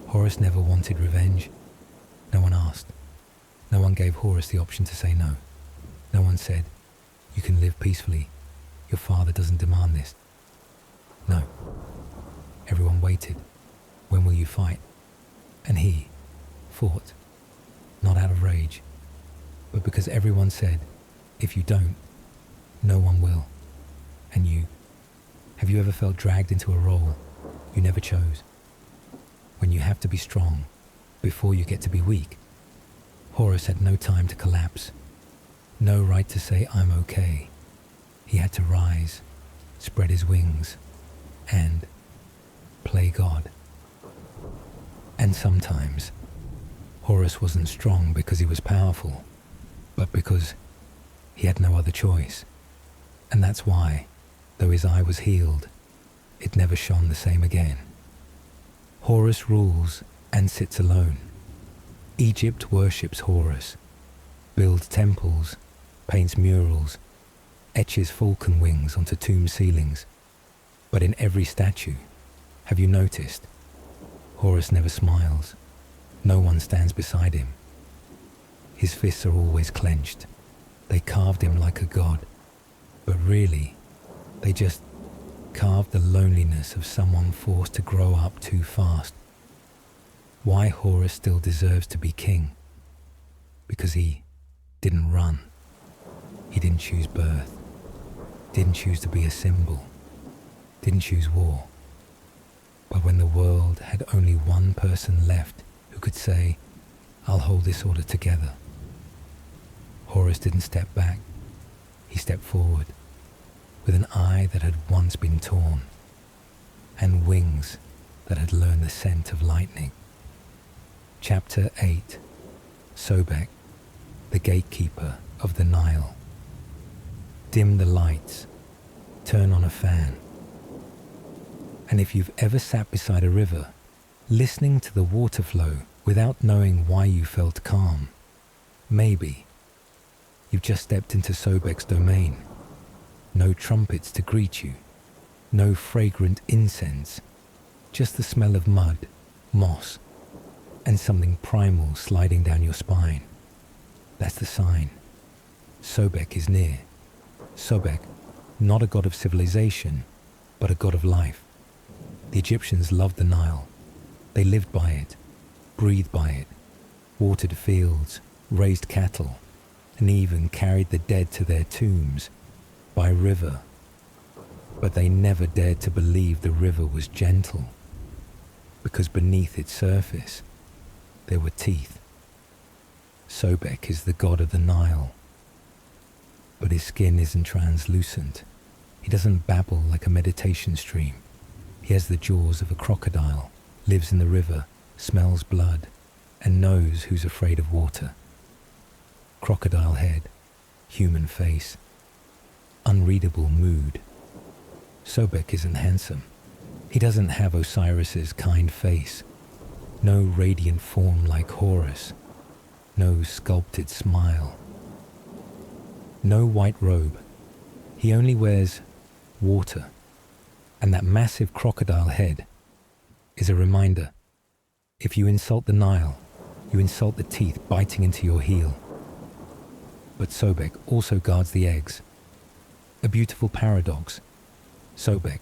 Horus never wanted revenge. No one asked. No one gave Horus the option to say no. No one said, "You can live peacefully. Your father doesn't demand this." No. Everyone waited. When will you fight? And he fought, not out of rage, but because everyone said, if you don't, no one will. And you? Have you ever felt dragged into a role you never chose? When you have to be strong before you get to be weak? Horus had no time to collapse, no right to say, "I'm okay." He had to rise, spread his wings, and play God. And sometimes, Horus wasn't strong because he was powerful, but because he had no other choice. And that's why, though his eye was healed, it never shone the same again. Horus rules and sits alone. Egypt worships Horus, builds temples, paints murals, etches falcon wings onto tomb ceilings. But in every statue, have you noticed, Horus never smiles. No one stands beside him. His fists are always clenched. They carved him like a god, but really, they just carved the loneliness of someone forced to grow up too fast. Why Horus still deserves to be king? Because he didn't run. He didn't choose birth. Didn't choose to be a symbol. Didn't choose war. But when the world had only one person left who could say, "I'll hold this order together," Horus didn't step back. He stepped forward, with an eye that had once been torn, and wings that had learned the scent of lightning. Chapter 8. Sobek, the gatekeeper of the Nile. Dim the lights, turn on a fan. And if you've ever sat beside a river, listening to the water flow without knowing why you felt calm, maybe you've just stepped into Sobek's domain. No trumpets to greet you, no fragrant incense, just the smell of mud, moss, and something primal sliding down your spine. That's the sign. Sobek is near. Sobek, not a god of civilization, but a god of life. The Egyptians loved the Nile. They lived by it, breathed by it, watered fields, raised cattle, and even carried the dead to their tombs by river. But they never dared to believe the river was gentle, because beneath its surface there were teeth. Sobek is the god of the Nile, but his skin isn't translucent. He doesn't babble like a meditation stream. He has the jaws of a crocodile, lives in the river, smells blood, and knows who's afraid of water. Crocodile head, human face, unreadable mood. Sobek isn't handsome. He doesn't have Osiris's kind face, no radiant form like Horus, no sculpted smile, no white robe. He only wears water, and that massive crocodile head is a reminder. If you insult the Nile, you insult the teeth biting into your heel. But Sobek also guards the eggs. A beautiful paradox. Sobek,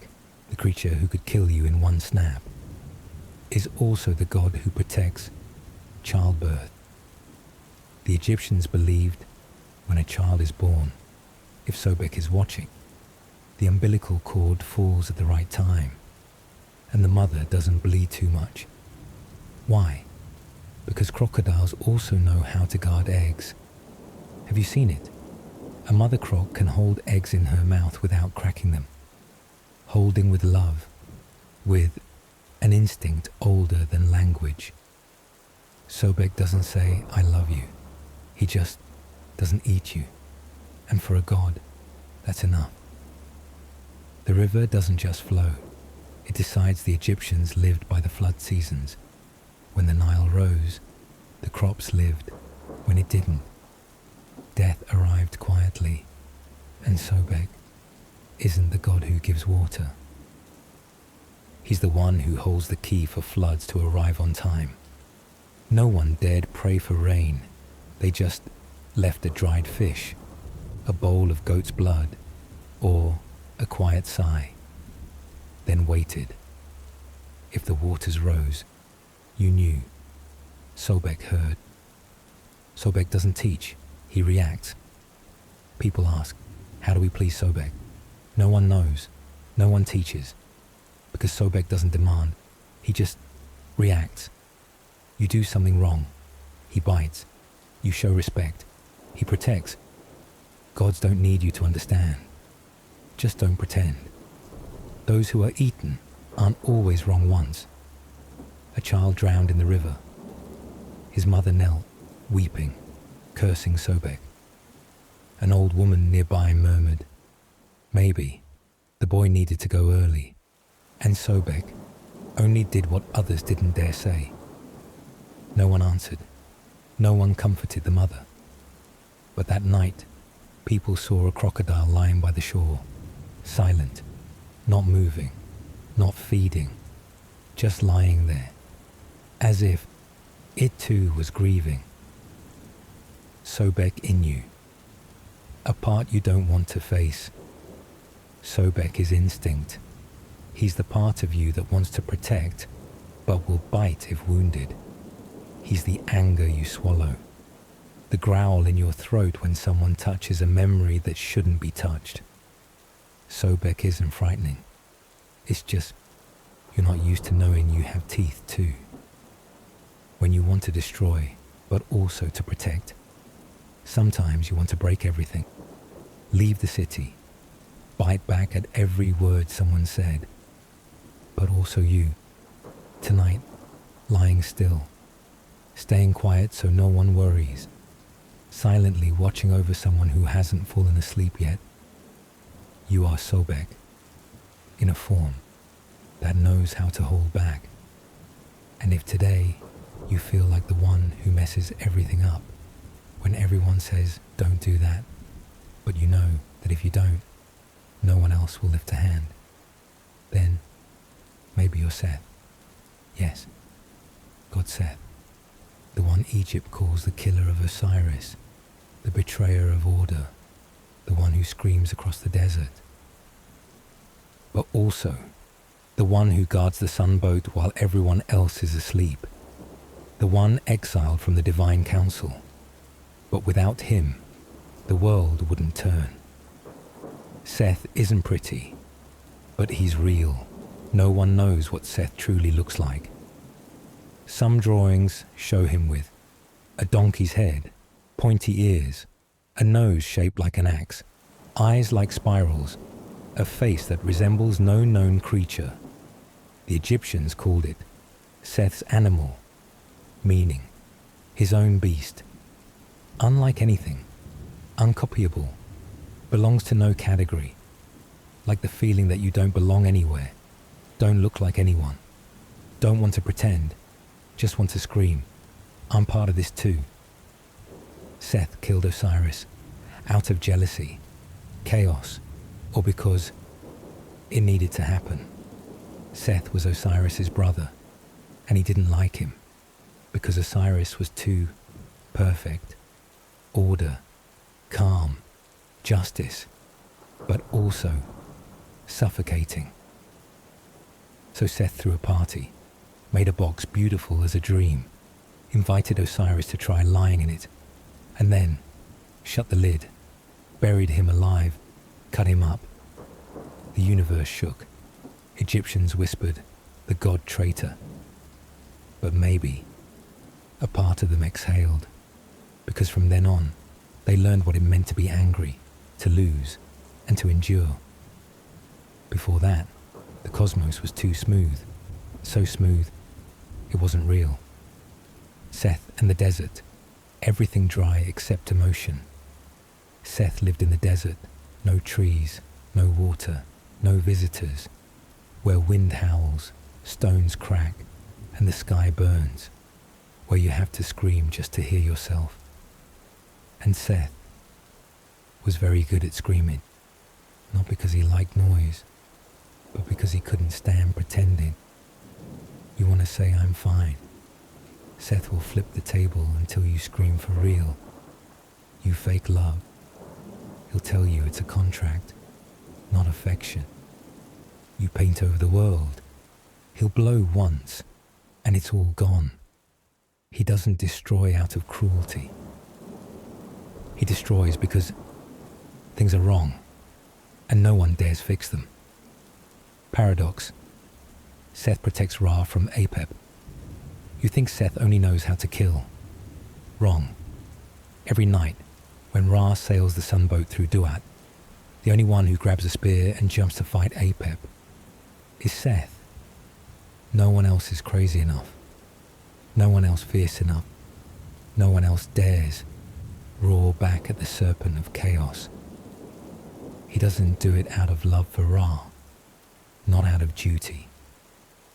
the creature who could kill you in one snap, is also the god who protects childbirth. The Egyptians believed when a child is born, if Sobek is watching, the umbilical cord falls at the right time, and the mother doesn't bleed too much. Why? Because crocodiles also know how to guard eggs. Have you seen it? A mother croc can hold eggs in her mouth without cracking them, holding with love, with an instinct older than language. Sobek doesn't say, "I love you." He just doesn't eat you. And for a god, that's enough. The river doesn't just flow. It decides the Egyptians lived by the flood seasons. When the Nile rose, the crops lived. When it didn't, death arrived quietly. And Sobek isn't the god who gives water. He's the one who holds the key for floods to arrive on time. No one dared pray for rain. They just left a dried fish, a bowl of goat's blood, or a quiet sigh, then waited. If the waters rose, you knew. Sobek heard. Sobek doesn't teach, he reacts. People ask, how do we please Sobek? No one knows, no one teaches, because Sobek doesn't demand, he just reacts. You do something wrong, he bites. You show respect, he protects. Gods don't need you to understand. Just don't pretend. Those who are eaten aren't always wrong once. A child drowned in the river. His mother knelt, weeping, cursing Sobek. An old woman nearby murmured, maybe the boy needed to go early, and Sobek only did what others didn't dare say. No one answered. No one comforted the mother. But that night, people saw a crocodile lying by the shore, silent, not moving, not feeding, just lying there, as if it too was grieving. Sobek in you, a part you don't want to face. Sobek is instinct. He's the part of you that wants to protect, but will bite if wounded. He's the anger you swallow, the growl in your throat when someone touches a memory that shouldn't be touched. Sobek isn't frightening. It's just you're not used to knowing you have teeth too. When you want to destroy, but also to protect. Sometimes you want to break everything, leave the city, bite back at every word someone said. But also you, tonight, lying still, staying quiet so no one worries, silently watching over someone who hasn't fallen asleep yet. You are Sobek, in a form that knows how to hold back. And if today you feel like the one who messes everything up, when everyone says, don't do that, but you know that if you don't, no one else will lift a hand, then maybe you're Seth. Yes, God Seth, the one Egypt calls the killer of Osiris, the betrayer of order, the one who screams across the desert. But also, the one who guards the sunboat while everyone else is asleep, the one exiled from the divine council. But without him, the world wouldn't turn. Seth isn't pretty, but he's real. No one knows what Seth truly looks like. Some drawings show him with a donkey's head, pointy ears, a nose shaped like an axe, eyes like spirals, a face that resembles no known creature. The Egyptians called it Seth's animal, meaning his own beast. Unlike anything, uncopyable, belongs to no category, like the feeling that you don't belong anywhere, don't look like anyone, don't want to pretend, just want to scream, I'm part of this too. Seth killed Osiris out of jealousy, chaos, or because it needed to happen. Seth was Osiris's brother, and he didn't like him because Osiris was too perfect, order, calm, justice, but also suffocating. So Seth threw a party, made a box beautiful as a dream, invited Osiris to try lying in it, and then shut the lid, buried him alive, cut him up. The universe shook. Egyptians whispered, the god traitor. But maybe a part of them exhaled, because from then on, they learned what it meant to be angry, to lose, and to endure. Before that, the cosmos was too smooth, so smooth, it wasn't real. Seth and the desert, everything dry except emotion. Seth lived in the desert, no trees, no water, no visitors, where wind howls, stones crack, and the sky burns, where you have to scream just to hear yourself. And Seth was very good at screaming, not because he liked noise, but because he couldn't stand pretending. You want to say I'm fine. Seth will flip the table until you scream for real. You fake love. He'll tell you it's a contract, not affection. You paint over the world. He'll blow once, and it's all gone. He doesn't destroy out of cruelty. He destroys because things are wrong, and no one dares fix them. Paradox. Seth protects Ra from Apep. You think Seth only knows how to kill. Wrong. Every night, when Ra sails the sunboat through Duat, the only one who grabs a spear and jumps to fight Apep is Seth. No one else is crazy enough. No one else fierce enough. No one else dares roar back at the serpent of chaos. He doesn't do it out of love for Ra, not out of duty.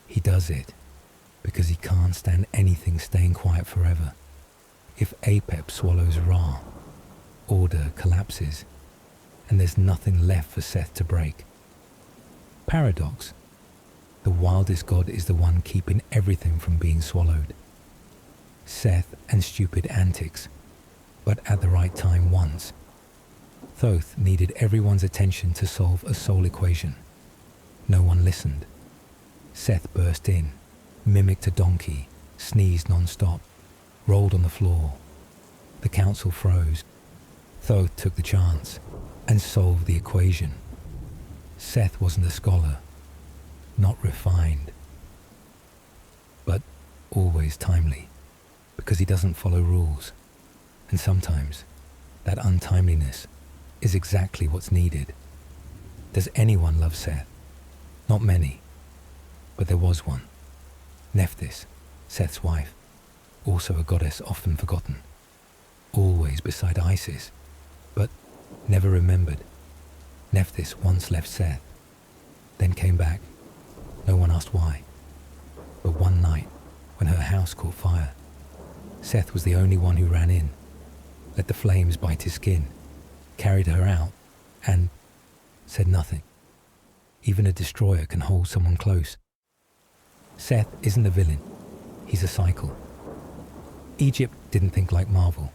He does it because he can't stand anything staying quiet forever. If Apep swallows Ra, order collapses, and there's nothing left for Seth to break. Paradox. The wildest god is the one keeping everything from being swallowed. Seth and stupid antics, but at the right time once. Thoth needed everyone's attention to solve a soul equation. No one listened. Seth burst in, mimicked a donkey, sneezed non-stop, rolled on the floor. The council froze. Thoth took the chance and solved the equation. Seth wasn't a scholar, not refined, but always timely, because he doesn't follow rules. And sometimes that untimeliness is exactly what's needed. Does anyone love Seth? Not many, but there was one. Nephthys, Seth's wife, also a goddess often forgotten, always beside Isis, but never remembered. Nephthys once left Seth, then came back. No one asked why. But one night, when her house caught fire, Seth was the only one who ran in, let the flames bite his skin, carried her out, and said nothing. Even a destroyer can hold someone close. Seth isn't a villain. He's a cycle. Egypt didn't think like Marvel.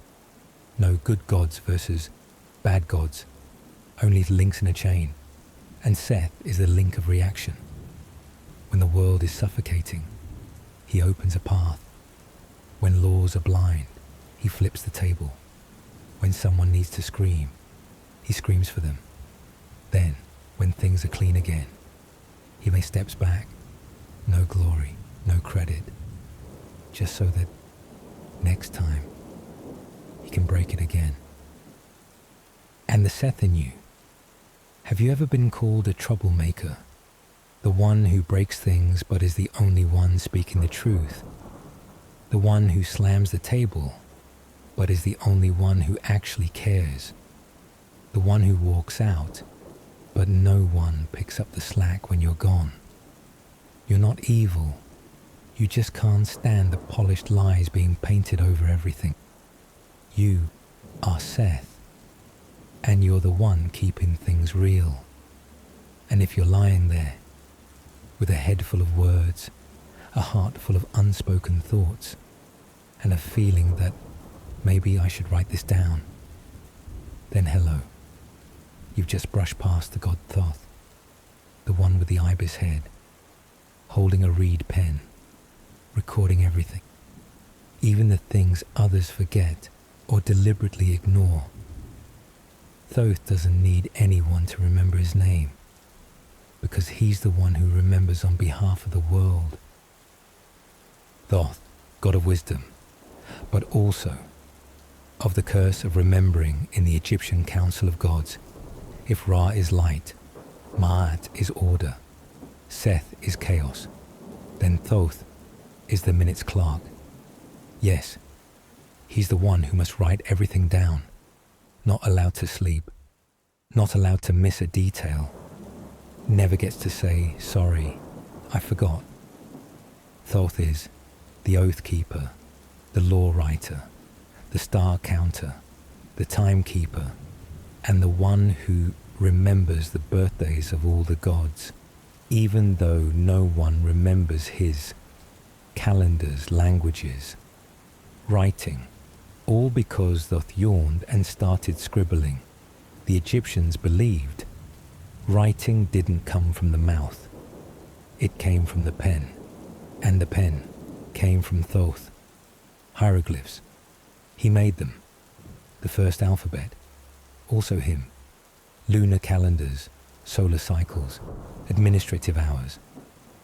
No good gods versus bad gods. Only links in a chain. And Seth is the link of reaction. When the world is suffocating, he opens a path. When laws are blind, he flips the table. When someone needs to scream, he screams for them. Then, when things are clean again, he may steps back. No glory, no credit, just so that next time he can break it again. And the Seth in you. Have you ever been called a troublemaker? The one who breaks things but is the only one speaking the truth. The one who slams the table but is the only one who actually cares. The one who walks out but no one picks up the slack when you're gone. You're not evil. You just can't stand the polished lies being painted over everything. You are Seth. And you're the one keeping things real. And if you're lying there, with a head full of words, a heart full of unspoken thoughts, and a feeling that maybe I should write this down, then hello. You've just brushed past the god Thoth, the one with the ibis head, holding a reed pen, recording everything, even the things others forget or deliberately ignore. Thoth doesn't need anyone to remember his name, because he's the one who remembers on behalf of the world. Thoth, god of wisdom, but also of the curse of remembering in the Egyptian council of gods. If Ra is light, Ma'at is order, Seth is chaos, then Thoth is the minute's clock. Yes, he's the one who must write everything down. Not allowed to sleep, not allowed to miss a detail, never gets to say, sorry, I forgot. Thoth is the oath keeper, the law writer, the star counter, the timekeeper, and the one who remembers the birthdays of all the gods, even though no one remembers his calendars, languages, writing. All because Thoth yawned and started scribbling. The Egyptians believed writing didn't come from the mouth. It came from the pen. And the pen came from Thoth. Hieroglyphs. He made them. The first alphabet. Also him. Lunar calendars, solar cycles, administrative hours.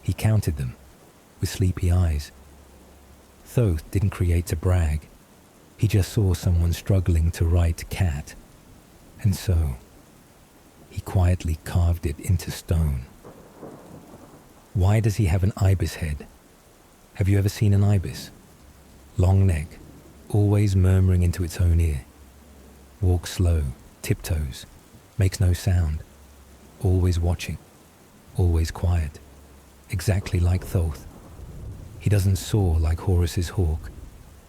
He counted them with sleepy eyes. Thoth didn't create to brag. He just saw someone struggling to write cat, and so he quietly carved it into stone. Why does he have an ibis head? Have you ever seen an ibis? Long neck, always murmuring into its own ear. Walks slow, tiptoes, makes no sound, always watching, always quiet, exactly like Thoth. He doesn't soar like Horus's hawk,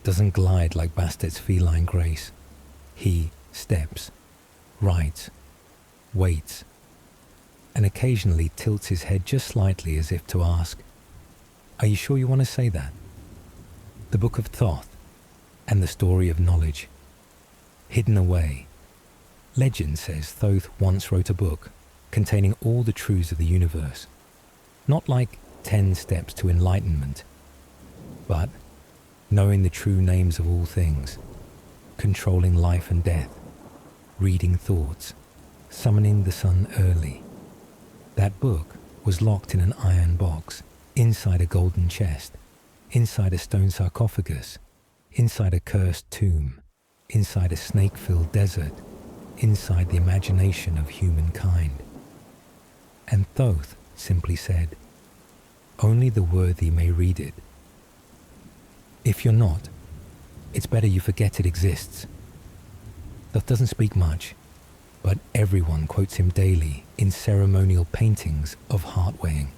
doesn't glide like Bastet's feline grace. He steps, writes, waits, and occasionally tilts his head just slightly as if to ask, are you sure you want to say that? The Book of Thoth and the story of knowledge. Hidden away. Legend says Thoth once wrote a book containing all the truths of the universe. Not like 10 steps to enlightenment, but knowing the true names of all things, controlling life and death, reading thoughts, summoning the sun early. That book was locked in an iron box, inside a golden chest, inside a stone sarcophagus, inside a cursed tomb, inside a snake-filled desert, inside the imagination of humankind. And Thoth simply said, only the worthy may read it. If you're not, it's better you forget it exists. Thoth doesn't speak much, but everyone quotes him daily in ceremonial paintings of heart-weighing.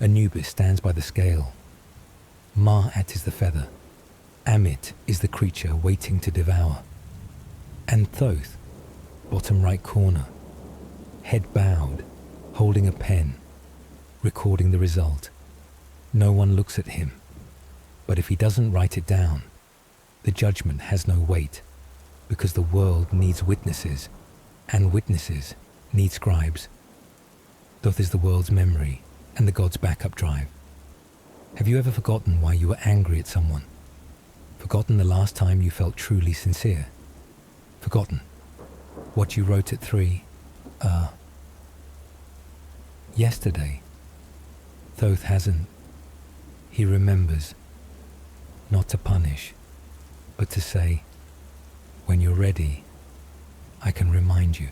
Anubis stands by the scale. Ma'at is the feather. Amit is the creature waiting to devour. And Thoth, bottom right corner, head bowed, holding a pen, recording the result. No one looks at him. But if he doesn't write it down, the judgment has no weight, because the world needs witnesses, and witnesses need scribes. Thoth is the world's memory and the god's backup drive. Have you ever forgotten why you were angry at someone? Forgotten the last time you felt truly sincere? Forgotten. What you wrote at 3, yesterday. Thoth hasn't. He remembers. Not to punish, but to say, when you're ready, I can remind you.